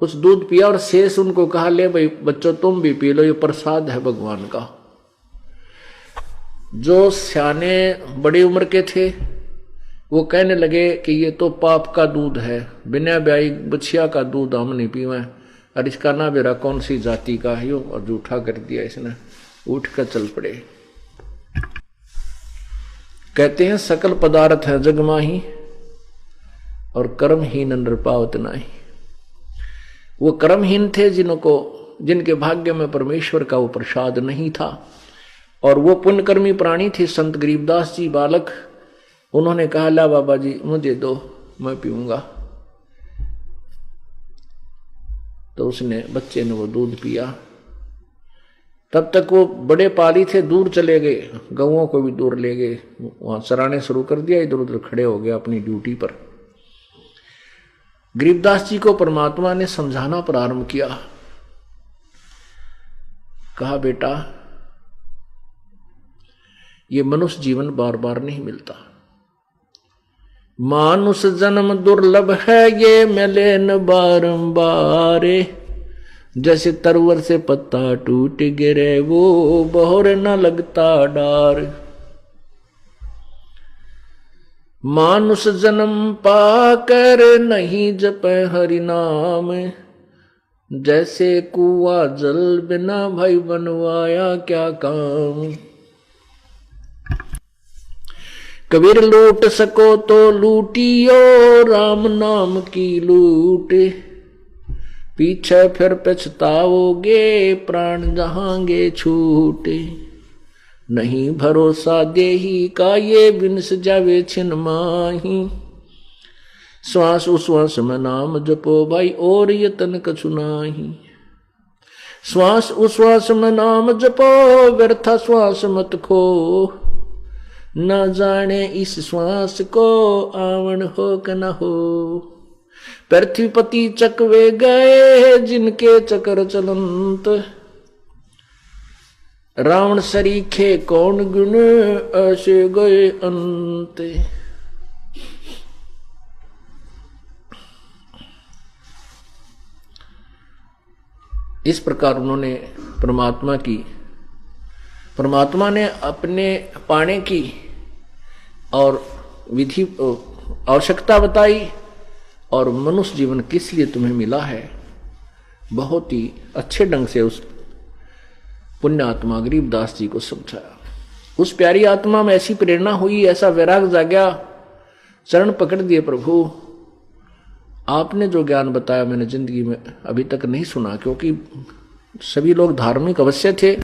कुछ दूध पिया और शेष उनको कहा, ले भाई बच्चों तुम भी पी लो, ये प्रसाद है भगवान का। जो सियाने बड़ी उम्र के थे वो कहने लगे कि ये तो पाप का दूध है, बिना ब्याई बछिया का दूध हम नहीं पीवें, और इसका ना बेरा कौन सी जाति का है, और जूठा कर दिया इसने, उठ कर चल पड़े। कहते हैं सकल पदार्थ है जग माही, और कर्महीन नर पावत नाही। वो कर्महीन थे जिनके भाग्य में परमेश्वर का वो प्रसाद नहीं था, और वो पुण्यकर्मी प्राणी थे संत गरीबदास जी बालक। उन्होंने कहा, ला बाबा जी मुझे दो, मैं पीऊंगा। तो उसने बच्चे ने वो दूध पिया। तब तक वो बड़े पाली थे, दूर चले गए, गौओं को भी दूर ले गए, वहां चराने शुरू कर दिया, इधर उधर खड़े हो गए अपनी ड्यूटी पर। गरीबदास जी को परमात्मा ने समझाना प्रारंभ किया। कहा, बेटा ये मनुष्य जीवन बार बार नहीं मिलता, मानुष जन्म दुर्लभ है, ये मिले न बारंबार। जैसे तरवर से पत्ता टूट गिरे, वो बहोर न लगता डार। मानुष जन्म पाकर नहीं जपे हरि नाम, जैसे कुआ जल बिना भाई बनवाया क्या काम। कबीर लूट सको तो लूटियो, राम नाम की लूट, पीछे फिर पछताओगे, प्राण जहांगे छूटे। नहीं भरोसा देही का, ये बिनस जावे छिन माही। श्वास उश्वास में नाम जपो भाई, और यतन कछु नाही। श्वास उश्वास में नाम जपो, व्यर्था श्वास मत खो। न जाने इस श्वास को आवन हो कि न हो। पृथ्वीपति चकवे गए, जिनके चक्र चलंत। रावण सरीखे कौन गुण, ऐसे गए अंत। इस प्रकार उन्होंने परमात्मा ने अपने पाने की और विधि आवश्यकता बताई, और मनुष्य जीवन किस लिए तुम्हें मिला है, बहुत ही अच्छे ढंग से उस पुण्य आत्मा गरीबदास जी को समझाया। उस प्यारी आत्मा में ऐसी प्रेरणा हुई, ऐसा वैराग जागया, चरण पकड़ दिए, प्रभु आपने जो ज्ञान बताया मैंने जिंदगी में अभी तक नहीं सुना। क्योंकि सभी लोग धार्मिक अवश्य थे,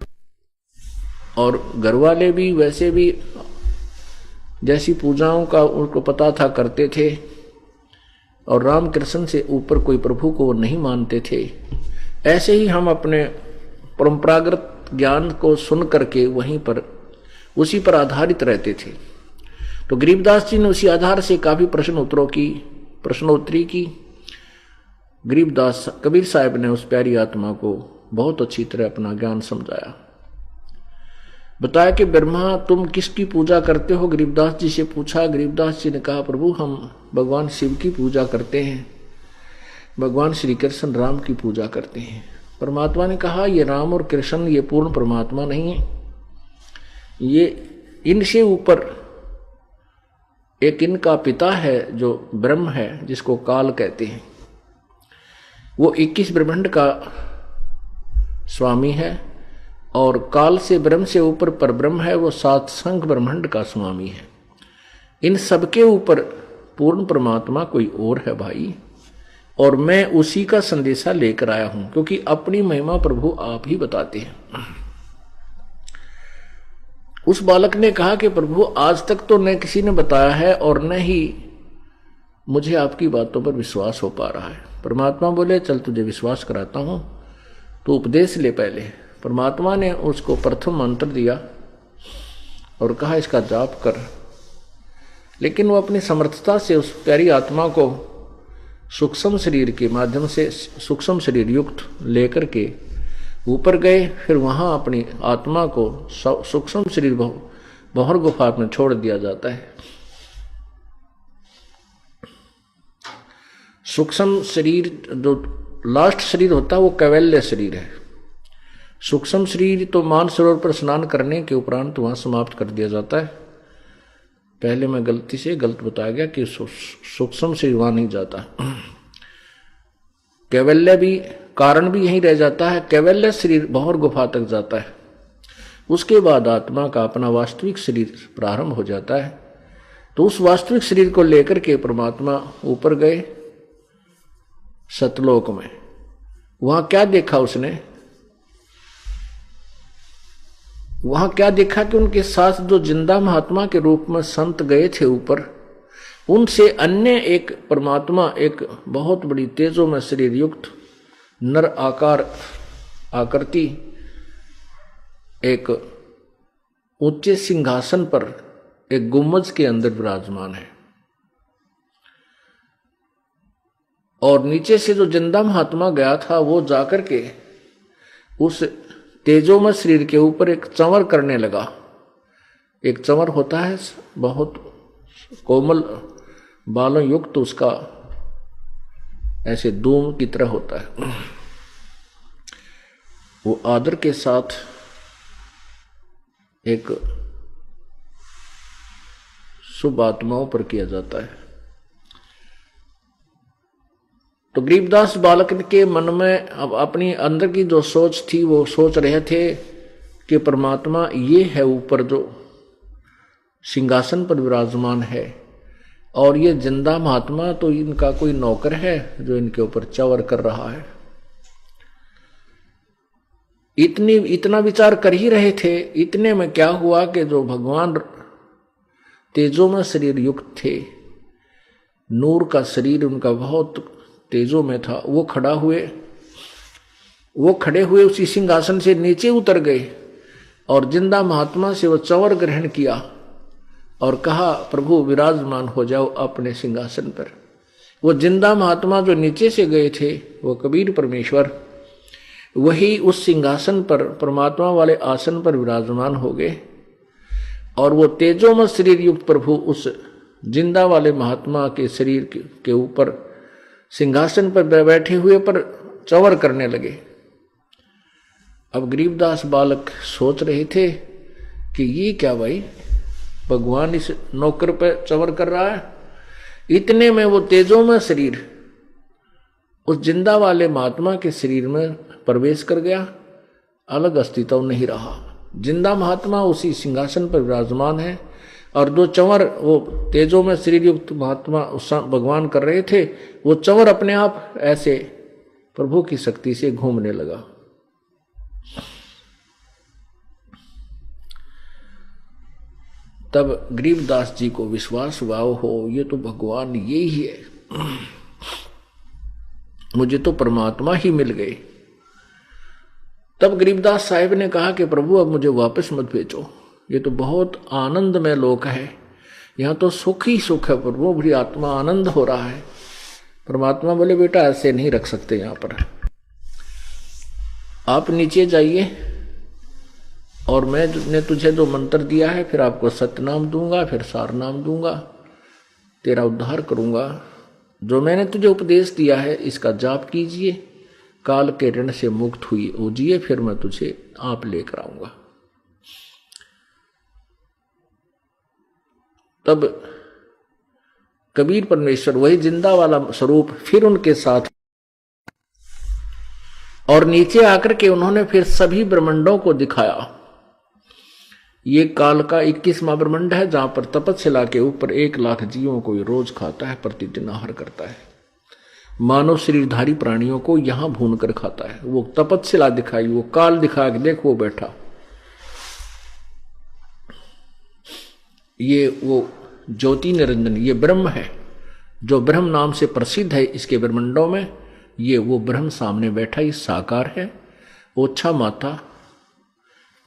और घर वाले भी वैसे भी जैसी पूजाओं का उनको पता था करते थे, और राम कृष्ण से ऊपर कोई प्रभु को नहीं मानते थे। ऐसे ही हम अपने परंपरागत ज्ञान को सुन करके वहीं पर उसी पर आधारित रहते थे। तो गरीबदास जी ने उसी आधार से काफी प्रश्नोत्तरी की। गरीबदास कबीर साहब ने उस प्यारी आत्मा को बहुत अच्छी तरह अपना ज्ञान समझाया। बताया कि ब्रह्मा तुम किसकी पूजा करते हो, गरीबदास जी से पूछा। गरीबदास जी ने कहा, प्रभु हम भगवान शिव की पूजा करते हैं, भगवान श्री कृष्ण राम की पूजा करते हैं। परमात्मा ने कहा, ये राम और कृष्ण ये पूर्ण परमात्मा नहीं है, ये इनसे ऊपर एक इनका पिता है जो ब्रह्म है, जिसको काल कहते हैं। वो 21 ब्रह्मांड का स्वामी है, और काल से ब्रह्म से ऊपर पर ब्रह्म है, वो 7 संख ब्रह्मांड का स्वामी है। इन सबके ऊपर पूर्ण परमात्मा कोई और है भाई, और मैं उसी का संदेशा लेकर आया हूं, क्योंकि अपनी महिमा प्रभु आप ही बताते हैं। उस बालक ने कहा कि प्रभु आज तक तो न किसी ने बताया है और न ही मुझे आपकी बातों पर विश्वास हो पा रहा है। परमात्मा बोले, चल तुझे विश्वास कराता हूं, तो उपदेश ले पहले। परमात्मा ने उसको प्रथम मंत्र दिया और कहा, इसका जाप कर। लेकिन वो अपनी समर्थता से उस प्यारी आत्मा को सूक्ष्म शरीर के माध्यम से, सूक्ष्म शरीर युक्त लेकर के ऊपर गए, फिर वहां अपनी आत्मा को सूक्ष्म शरीर भौर गुफा में छोड़ दिया जाता है। सूक्ष्म शरीर जो लास्ट शरीर होता है वो कैवल्य शरीर है। सूक्ष्म शरीर तो मानसरोवर पर स्नान करने के उपरांत वहां समाप्त कर दिया जाता है। पहले मैं गलती से गलत बताया गया कि सूक्ष्म शरीर वहां नहीं जाता। कैवल्य भी कारण भी यहीं रह जाता है। कैवल्य शरीर भौर गुफा तक जाता है। उसके बाद आत्मा का अपना वास्तविक शरीर प्रारंभ हो जाता है। तो उस वास्तविक शरीर को लेकर के परमात्मा ऊपर गए सतलोक में। वहां क्या देखा उसने? वहां क्या देखा कि उनके साथ जो जिंदा महात्मा के रूप में संत गए थे ऊपर, उनसे अन्य एक परमात्मा, एक बहुत बड़ी तेजों में शरीर युक्त नर आकृति, एक ऊंचे सिंहासन पर एक गुम्बज के अंदर विराजमान है। और नीचे से जो जिंदा महात्मा गया था वो जाकर के उस तेजोमय शरीर के ऊपर एक चंवर करने लगा। एक चंवर होता है बहुत कोमल बालों युक्त, उसका ऐसे धूम की तरह होता है। वो आदर के साथ एक शुभ आत्माओं पर किया जाता है। तो गरीबदास बालक के मन में अब अपनी अंदर की जो सोच थी, वो सोच रहे थे कि परमात्मा ये है ऊपर जो सिंहासन पर विराजमान है, और ये जिंदा महात्मा तो इनका कोई नौकर है जो इनके ऊपर चवर कर रहा है। इतना विचार कर ही रहे थे। इतने में क्या हुआ कि जो भगवान तेजों में शरीर युक्त थे, नूर का शरीर उनका बहुत तेजों में था, वो खड़े हुए उसी सिंहासन से नीचे उतर गए और जिंदा महात्मा से वो चंवर ग्रहण किया और कहा, प्रभु विराजमान हो जाओ अपने सिंहासन पर। वो जिंदा महात्मा जो नीचे से गए थे, वो कबीर परमेश्वर, वही उस सिंहासन पर परमात्मा वाले आसन पर विराजमान हो गए। और वो तेजोमय शरीर युक्त प्रभु उस जिंदा वाले महात्मा के शरीर के ऊपर सिंहासन पर बैठे हुए पर चंवर करने लगे। अब गरीबदास बालक सोच रहे थे कि ये क्या भाई, भगवान इस नौकर पर चंवर कर रहा है। इतने में वो तेजोमय शरीर उस जिंदा वाले महात्मा के शरीर में प्रवेश कर गया। अलग अस्तित्व नहीं रहा। जिंदा महात्मा उसी सिंहासन पर विराजमान है और दो चंवर वो तेजों में शरीर युक्त महात्मा भगवान कर रहे थे, वो चंवर अपने आप ऐसे प्रभु की शक्ति से घूमने लगा। तब गरीबदास जी को विश्वास हुआ, हो ये तो भगवान ये ही है, मुझे तो परमात्मा ही मिल गए। तब गरीबदास साहिब ने कहा कि प्रभु अब मुझे वापस मत भेजो, ये तो बहुत आनंदमय लोक है, यहाँ तो सुख ही सुख है प्रभु, बड़ी आत्मा आनंद हो रहा है। परमात्मा बोले, बेटा ऐसे नहीं रख सकते, यहाँ पर आप नीचे जाइए और मैंने तुझे जो मंत्र दिया है, फिर आपको सत्यनाम दूंगा, फिर सारनाम दूंगा, तेरा उद्धार करूंगा। जो मैंने तुझे उपदेश दिया है इसका जाप कीजिए, काल के ऋण से मुक्त हुई ओजिए, फिर मैं तुझे आप लेकर आऊंगा। तब कबीर परमेश्वर वही जिंदा वाला स्वरूप फिर उनके साथ, और नीचे आकर के उन्होंने फिर सभी ब्रह्मांडों को दिखाया। ये काल का 21वां ब्रह्मांड है जहां पर तपस्या के ऊपर 1 लाख जीवों को रोज खाता है, प्रतिदिन आहार करता है। मानव शरीरधारी प्राणियों को यहां भून कर खाता है। वो तपस्या दिखाई, वो काल दिखा के देख वो बैठा। ये वो ज्योति निरंजन, ये ब्रह्म है जो ब्रह्म नाम से प्रसिद्ध है इसके ब्रह्मांडों में। ये वो ब्रह्म सामने बैठा ही साकार है।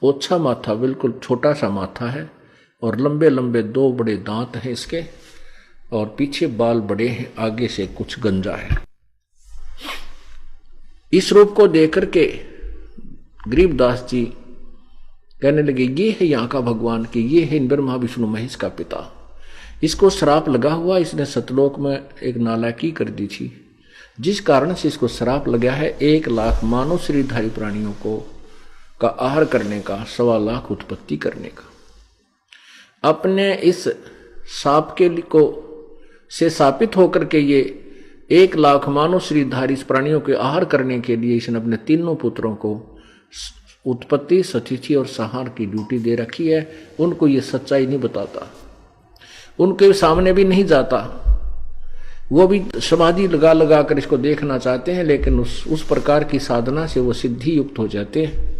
ओछा माथा बिल्कुल छोटा सा माथा है और लंबे लंबे 2 बड़े दांत हैं इसके, और पीछे बाल बड़े हैं, आगे से कुछ गंजा है। इस रूप को देख करके गरीबदास जी कहने लगे ये है यहाँ का भगवान, कि ये है ब्रह्मा विष्णु महेश का पिता। इसको श्राप लगा हुआ, इसने सतलोक में एक नालायकी कर दी थी, जिस कारण से इसको श्राप लगा है 1 लाख मानव शरीरधारी प्राणियों को का आहार करने का, 1.25 लाख उत्पत्ति करने का। अपने इस साप के को से स्थापित होकर के ये 1 लाख मानव शरीरधारी प्राणियों के आहार करने के लिए इसने अपने तीनों पुत्रों को उत्पत्ति, सतिथि और संहार की ड्यूटी दे रखी है। उनको ये सच्चाई नहीं बताता, उनके सामने भी नहीं जाता। वो भी समाधि लगा लगा कर इसको देखना चाहते हैं, लेकिन उस प्रकार की साधना से वो सिद्धि युक्त हो जाते हैं,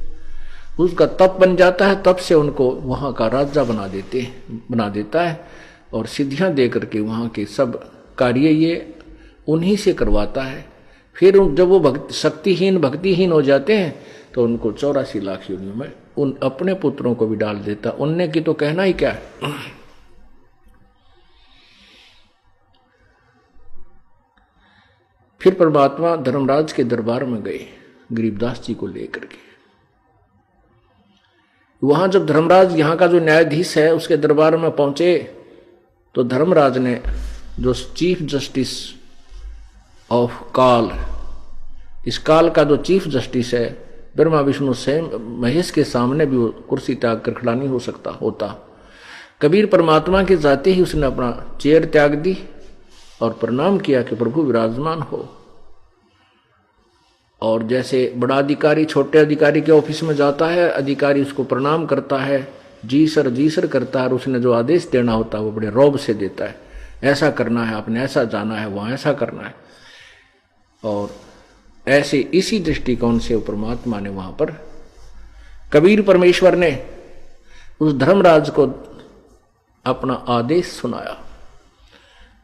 उसका तप बन जाता है, तब से उनको वहाँ का राजा बना देता है और सिद्धियाँ दे करके वहाँ के सब कार्य ये उन्हीं से करवाता है। फिर जब वो शक्तिहीन भक्तिहीन हो जाते हैं तो उनको 84 लाख योनियों में उन अपने पुत्रों को भी डाल देता। उनने की तो कहना ही क्या है। फिर परमात्मा धर्मराज के दरबार में गए गरीबदास जी को लेकर के। वहां जब धर्मराज यहाँ का जो न्यायाधीश है उसके दरबार में पहुंचे तो धर्मराज ने जो चीफ जस्टिस ऑफ काल, इस काल का जो चीफ जस्टिस है, ब्रह्मा विष्णु से महेश के सामने भी वो कुर्सी त्याग कर खड़ा नहीं हो सकता होता। कबीर परमात्मा के जाते ही उसने अपना चेयर त्याग दी और प्रणाम किया कि प्रभु विराजमान हो। और जैसे बड़ा अधिकारी छोटे अधिकारी के ऑफिस में जाता है, अधिकारी उसको प्रणाम करता है, जी सर करता है, और उसने जो आदेश देना होता है वो बड़े रौब से देता है, ऐसा करना है आपने, ऐसा जाना है, वहाँ ऐसा करना है। और ऐसे इसी दृष्टिकोण से परमात्मा ने वहां पर कबीर परमेश्वर ने उस धर्मराज को अपना आदेश सुनाया।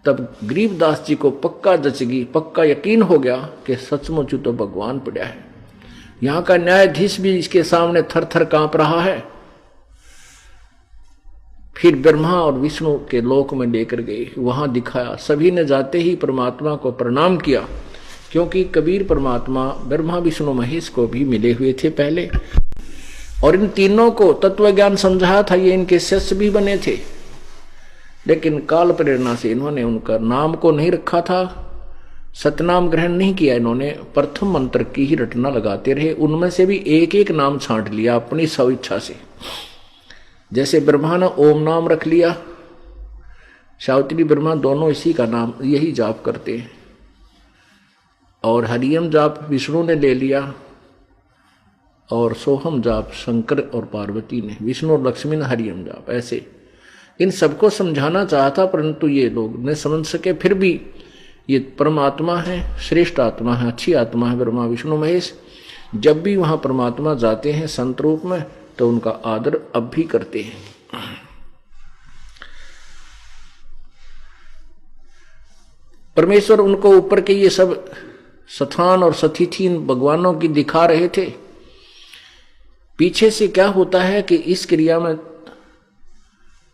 तब गरीबदास जी को पक्का जचगी, पक्का यकीन हो गया कि सचमुच तो भगवान पड़ा है। यहाँ का न्यायाधीश भी इसके सामने थर थर कांप रहा है। फिर ब्रह्मा और विष्णु के लोक में लेकर गए, वहां दिखाया। सभी ने जाते ही परमात्मा को प्रणाम किया, क्योंकि कबीर परमात्मा ब्रह्मा विष्णु महेश को भी मिले हुए थे पहले, और इन तीनों को तत्व ज्ञान समझाया था। ये इनके शिष्य भी बने थे, लेकिन काल प्रेरणा से इन्होंने उनका नाम को नहीं रखा था, सतनाम ग्रहण नहीं किया। इन्होंने प्रथम मंत्र की ही रटना लगाते रहे। उनमें से भी एक एक नाम छांट लिया अपनी स्वेच्छा से। जैसे ब्रह्मा ने ओम नाम रख लिया, सावित्री ब्रह्मा दोनों इसी का नाम यही जाप करते हैं। और हरियम जाप विष्णु ने ले लिया, और सोहम जाप शंकर और पार्वती ने, विष्णु और लक्ष्मी ने हरियम जाप। ऐसे इन सबको समझाना चाहता, परंतु ये लोग न समझ सके। फिर भी ये परमात्मा है, श्रेष्ठ आत्मा है, अच्छी आत्मा है ब्रह्मा विष्णु महेश। जब भी वहां परमात्मा जाते हैं संत रूप में तो उनका आदर अब भी करते हैं। परमेश्वर उनको ऊपर के ये सब स्थान और सतिथि भगवानों की दिखा रहे थे। पीछे से क्या होता है कि इस क्रिया में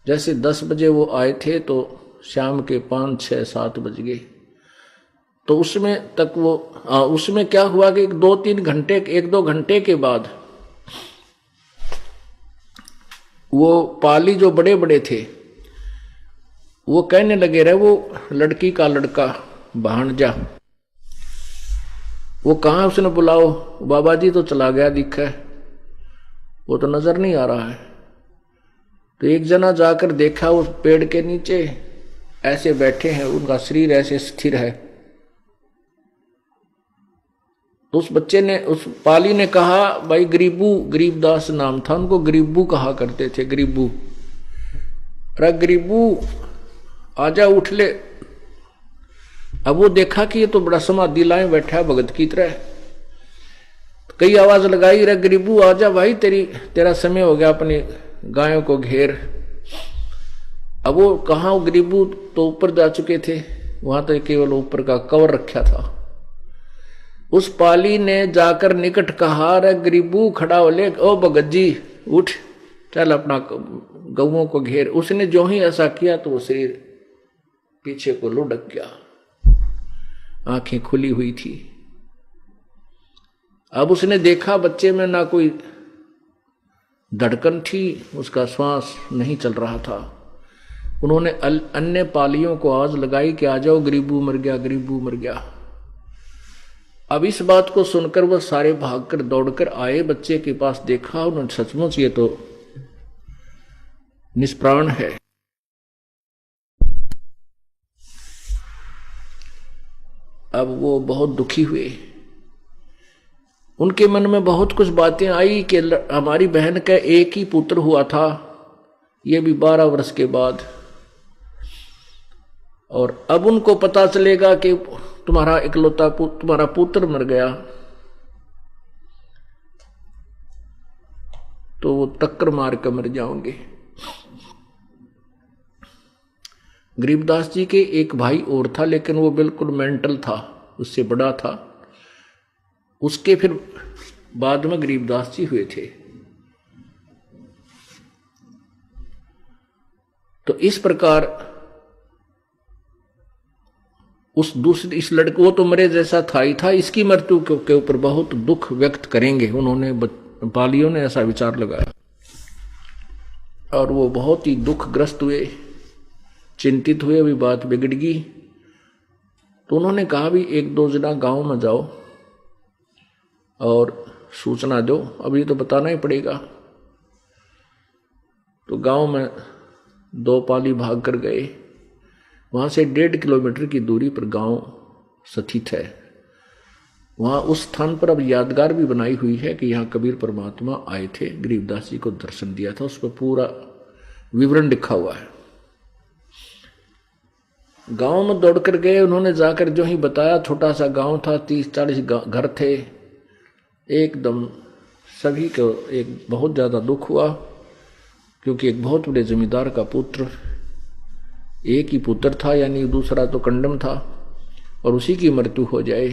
जैसे 10 बजे वो आए थे तो शाम के 5, 6, 7 बज गए। तो उसमें तक वो उसमें क्या हुआ कि 2-3 घंटे, 1-2 घंटे के बाद वो पाली जो बड़े बड़े थे वो कहने लगे रहे, वो लड़की का लड़का भांजा, वो कहाँ उसने बुलाओ, बाबा जी तो चला गया दिखा है, वो तो नजर नहीं आ रहा है। तो एक जना जाकर देखा, उस पेड़ के नीचे ऐसे बैठे हैं, उनका शरीर ऐसे स्थिर है। तो उस बच्चे ने, उस पाली ने कहा, भाई गरीबू, गरीबदास नाम था उनको, गरीबू कहा करते थे, गरीबू, अरे गरीबू आजा उठ ले। अब वो देखा कि ये तो बड़ा समाधि लाए बैठा है भगत की तरह। कई आवाज लगाई, रे गरीबू आजा भाई, तेरा समय हो गया, अपनी गायों को घेर। अब वो कहाँ, गरीबू तो ऊपर जा चुके थे, वहां तो केवल ऊपर का कवर रखा था। उस पाली ने जाकर निकट कहा, रे गरीबू खड़ा हो ले, ओ भगत जी उठ, चल अपना गौओं को घेर। उसने जो ही ऐसा किया तो वो शरीर पीछे को लुढ़क गया, आंखें खुली हुई थी। अब उसने देखा बच्चे में ना कोई धड़कन थी, उसका श्वास नहीं चल रहा था। उन्होंने अन्य पालियों को आवाज लगाई कि आ जाओ, गरीबू मर गया, गरीबू मर गया। अब इस बात को सुनकर वह सारे भागकर दौड़कर आए, बच्चे के पास देखा, उन्होंने सचमुच ये तो निष्प्राण है। अब वो बहुत दुखी हुए, उनके मन में बहुत कुछ बातें आई कि हमारी बहन का एक ही पुत्र हुआ था, ये भी 12 वर्ष के बाद, और अब उनको पता चलेगा कि तुम्हारा इकलौता तुम्हारा पुत्र मर गया, तो वो टक्कर मार कर मर जाओगे। गरीबदास जी के एक भाई और था, लेकिन वो बिल्कुल मेंटल था, उससे बड़ा था। उसके फिर बाद में गरीबदास जी हुए थे। तो इस प्रकार उस दूसरे इस लड़के, वो तो मरे जैसा था ही था, इसकी मृत्यु के ऊपर बहुत दुख व्यक्त करेंगे, उन्होंने पालियों ने ऐसा विचार लगाया। और वो बहुत ही दुखग्रस्त हुए, चिंतित हुए, अभी बात बिगड़ गई। तो उन्होंने कहा भी 1-2 जना गांव में जाओ और सूचना दो, अभी तो बताना ही पड़ेगा। तो गांव में 2 पाली भाग कर गए। वहां से 1.5 किलोमीटर की दूरी पर गांव स्थित है। वहां उस स्थान पर अब यादगार भी बनाई हुई है कि यहाँ कबीर परमात्मा आए थे, गरीबदास जी को दर्शन दिया था, उस पर पूरा विवरण लिखा हुआ है। गांव में दौड़कर गए, उन्होंने जाकर जो ही बताया, छोटा सा गांव था, 30-40 घर थे। एकदम सभी को एक बहुत ज्यादा दुख हुआ, क्योंकि एक बहुत बड़े जमींदार का पुत्र, एक ही पुत्र था, यानी दूसरा तो कंडम था, और उसी की मृत्यु हो जाए।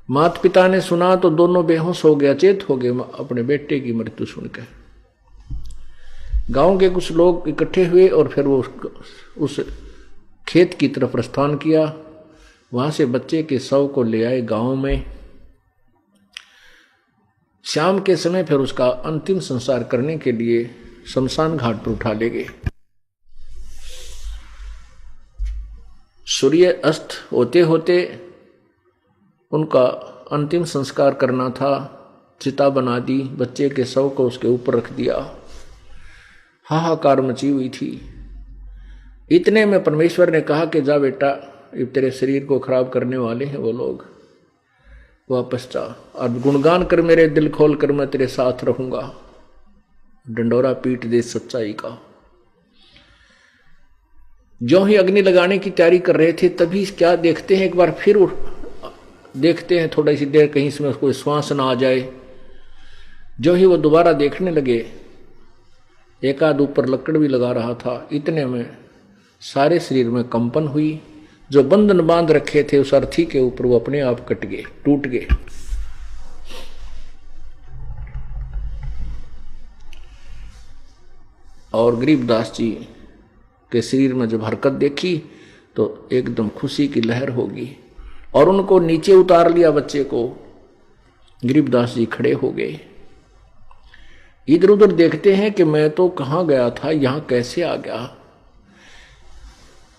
माता पिता ने सुना तो दोनों बेहोश हो गए, अचेत हो गए अपने बेटे की मृत्यु सुनकर। गांव के कुछ लोग इकट्ठे हुए और फिर वो उस खेत की तरफ प्रस्थान किया। वहां से बच्चे के शव को ले आए गांव में। शाम के समय फिर उसका अंतिम संस्कार करने के लिए शमशान घाट पर उठा ले गए। सूर्य अस्त होते होते उनका अंतिम संस्कार करना था। चिता बना दी, बच्चे के शव को उसके ऊपर रख दिया। हाहाकार मची हुई थी। इतने में परमेश्वर ने कहा कि जा बेटा, तेरे शरीर को खराब करने वाले हैं वो लोग, वापस जा, अब गुणगान कर मेरे दिल खोल कर, मैं तेरे साथ रहूंगा। डंडोरा पीट दे सच्चाई का। जो ही अग्नि लगाने की तैयारी कर रहे थे, तभी क्या देखते हैं, एक बार फिर देखते हैं थोड़ी सी देर कहीं इसमें कोई श्वास ना आ जाए। जो ही वो दोबारा देखने लगे, एक आध ऊपर लकड़ भी लगा रहा था। इतने में सारे शरीर में कंपन हुई। जो बंधन बांध रखे थे उस अर्थी के ऊपर, वो अपने आप कट गए, टूट गए। और गरीबदास जी के शरीर में जब हरकत देखी तो एकदम खुशी की लहर होगी, और उनको नीचे उतार लिया बच्चे को। गरीबदास जी खड़े हो गए, इधर उधर देखते हैं कि मैं तो कहाँ गया था, यहां कैसे आ गया।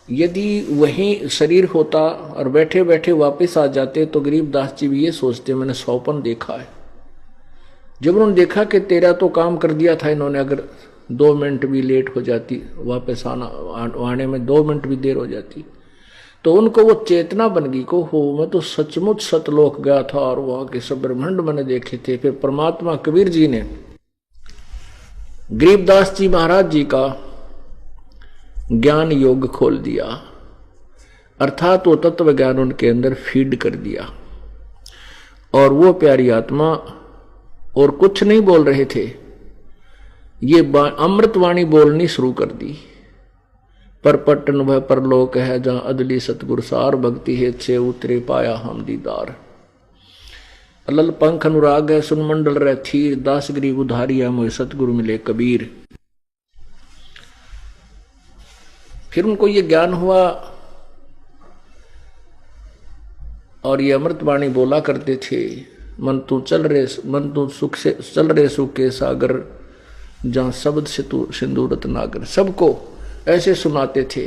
यदि वही शरीर होता और बैठे बैठे वापस आ जाते तो गरीबदास जी भी ये सोचते, मैंने सौपन देखा है। जब उन्होंने देखा कि तेरा तो काम कर दिया था इन्होंने, अगर 2 मिनट भी लेट हो जाती, वापस आने में 2 मिनट भी देर हो जाती, तो उनको वो चेतना बन गई को हो, मैं तो सचमुच सतलोक गया था और वहां के सब ब्रह्मांड मैंने देखे थे। फिर परमात्मा कबीर जी ने गरीबदास जी महाराज जी का ज्ञान योग खोल दिया, अर्थात वो तत्व ज्ञान उनके अंदर फीड कर दिया। और वो प्यारी आत्मा और कुछ नहीं बोल रहे थे, ये अमृतवाणी बोलनी शुरू कर दी। पर पट्टन वह परलोक है जहां अदली सतगुर सार, भक्ति है छे उतरे पाया हम दीदार। अलल पंख अनुराग है सुन मंडल रह थीर, दास गरीब उधारिया मोह सतगुरु मिले कबीर। फिर उनको ये ज्ञान हुआ और ये अमृतवाणी बोला करते थे। मन तू सुख से चल रे सुख के सागर, जहाँ शब्द से तू सिंदूरत नागर। सबको ऐसे सुनाते थे।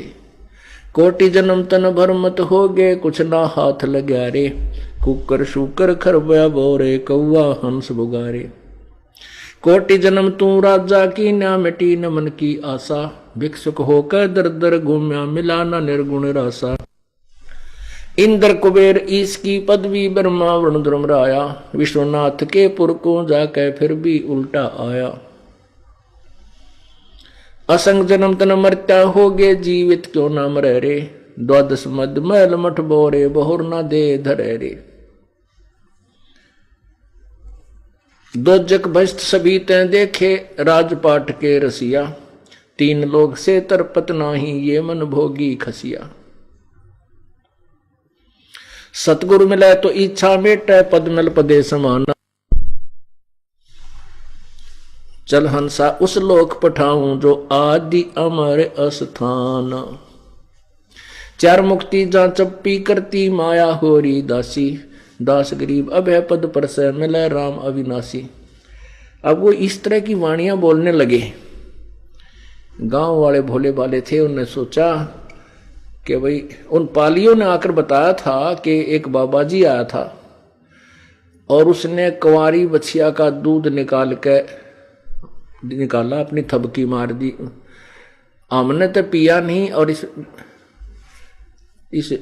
कोटि जन्म तन भर मत हो गे, कुछ ना हाथ लग्या रे, कुकर शुकर खरबया बोरे, कौआ हंस बुगारे। कोटि जन्म तू राजा की, ना मिटी न मन की आशा, भिक्षुक होकर दर दर घूम्या, मिला न निर्गुण रासा। इंद्र कुबेर ईश की पदवी, ब्रह्मा वरुण द्रुम राया, विश्वनाथ के पुर को जाके फिर भी उल्टा आया। असंग जन्म तन मरता हो गे, जीवित क्यों ना मरे रे, द्वादश मद मैल मठ बोरे, बहुर ना दे धरे रे। दोजक भस्त सभी तैं देखे, राजपाट के रसिया, तीन लोग से तरपत नाही, ये मन भोगी खसिया। सतगुरु मिले तो इच्छा मेटे, पद मिल पदे समाना, चल हंसा उस लोक पठाऊं, जो आदि अमर अस्थान। चार मुक्ति जा चप्पी करती, माया होरी दासी, दास गरीब अभय पद पर से, मिले राम अविनाशी। अब वो इस तरह की वाणियां बोलने लगे। गांव वाले भोले भाले थे, उन्होंने सोचा कि भाई, उन पालियों ने आकर बताया था कि एक बाबा जी आया था और उसने कुंवारी बछिया का दूध निकाला, अपनी थबकी मार दी। हमने तो पिया नहीं, और इस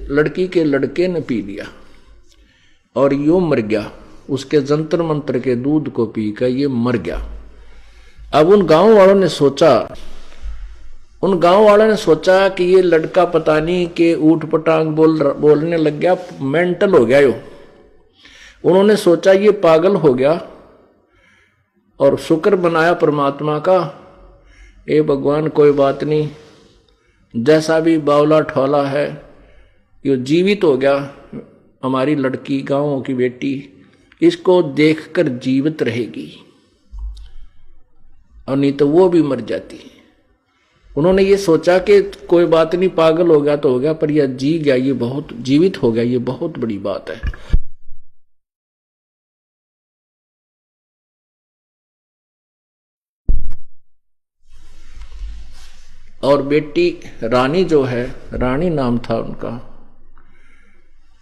लड़की के लड़के ने पी लिया और यो मर गया। उसके जंतर मंत्र के दूध को पी कर ये मर गया। अब उन गांव वालों ने सोचा कि ये लड़का पता नहीं कि ऊट पटांग बोलने लग गया, मेंटल हो गया यो। उन्होंने सोचा ये पागल हो गया, और शुक्र बनाया परमात्मा का, ए भगवान कोई बात नहीं, जैसा भी बावला ठोला है ये जीवित हो गया, हमारी लड़की गांवों की बेटी, इसको देखकर जीवित रहेगी, और नहीं तो वो भी मर जाती। उन्होंने ये सोचा कि कोई बात नहीं, पागल हो गया तो हो गया, पर यह जी गया, ये बहुत जीवित हो गया, ये बहुत बड़ी बात है। और बेटी रानी जो है, रानी नाम था उनका,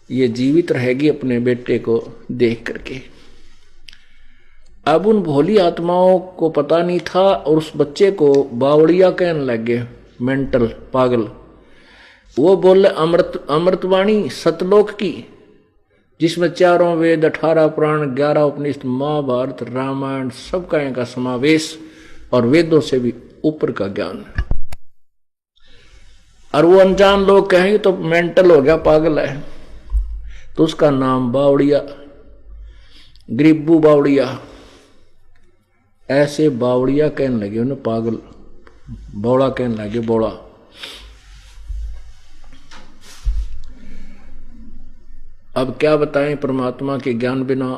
ये जीवित रहेगी अपने बेटे को देख करके। अब उन भोली आत्माओं को पता नहीं था, और उस बच्चे को बावड़िया कहने लगे, मेंटल पागल। वो बोले अमृतवाणी सतलोक की, जिसमें 4 वेद, 18 पुराण, 11 उपनिषद, महाभारत, रामायण, सब का समावेश, और वेदों से भी ऊपर का ज्ञान। और वो अनजान लोग कहेंगे तो मेंटल हो गया, पागल है, तो उसका नाम बावड़िया, गरीबू बावड़िया, ऐसे बावड़िया कहने लगे उन्हें, पागल बौड़ा कहने लगे, बौड़ा। अब क्या बताएं, परमात्मा के ज्ञान बिना,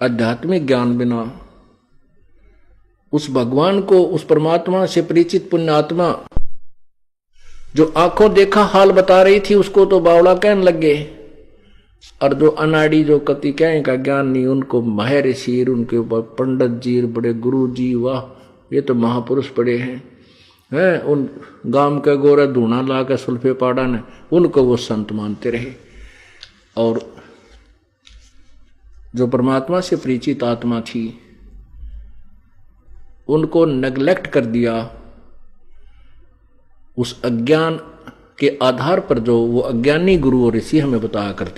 आध्यात्मिक ज्ञान बिना, उस भगवान को, उस परमात्मा से परिचित पुण्यात्मा जो आंखों देखा हाल बता रही थी, उसको तो बावड़ा कहने लगे। और जो अनाड़ी, जो कति कहें का ज्ञान नहीं, उनको महर्षि, उनके ऊपर पंडित जी, बड़े गुरु जी, वाह ये तो महापुरुष पड़े हैं, उन गांव के गोरा धूना ला के सुल्फे पाड़ा ने, उनको वो संत मानते रहे। और जो परमात्मा से परिचित आत्मा थी, उनको नेग्लेक्ट कर दिया। उस अज्ञान के आधार पर जो वो अज्ञानी गुरु और ऋषि हमें बताया करते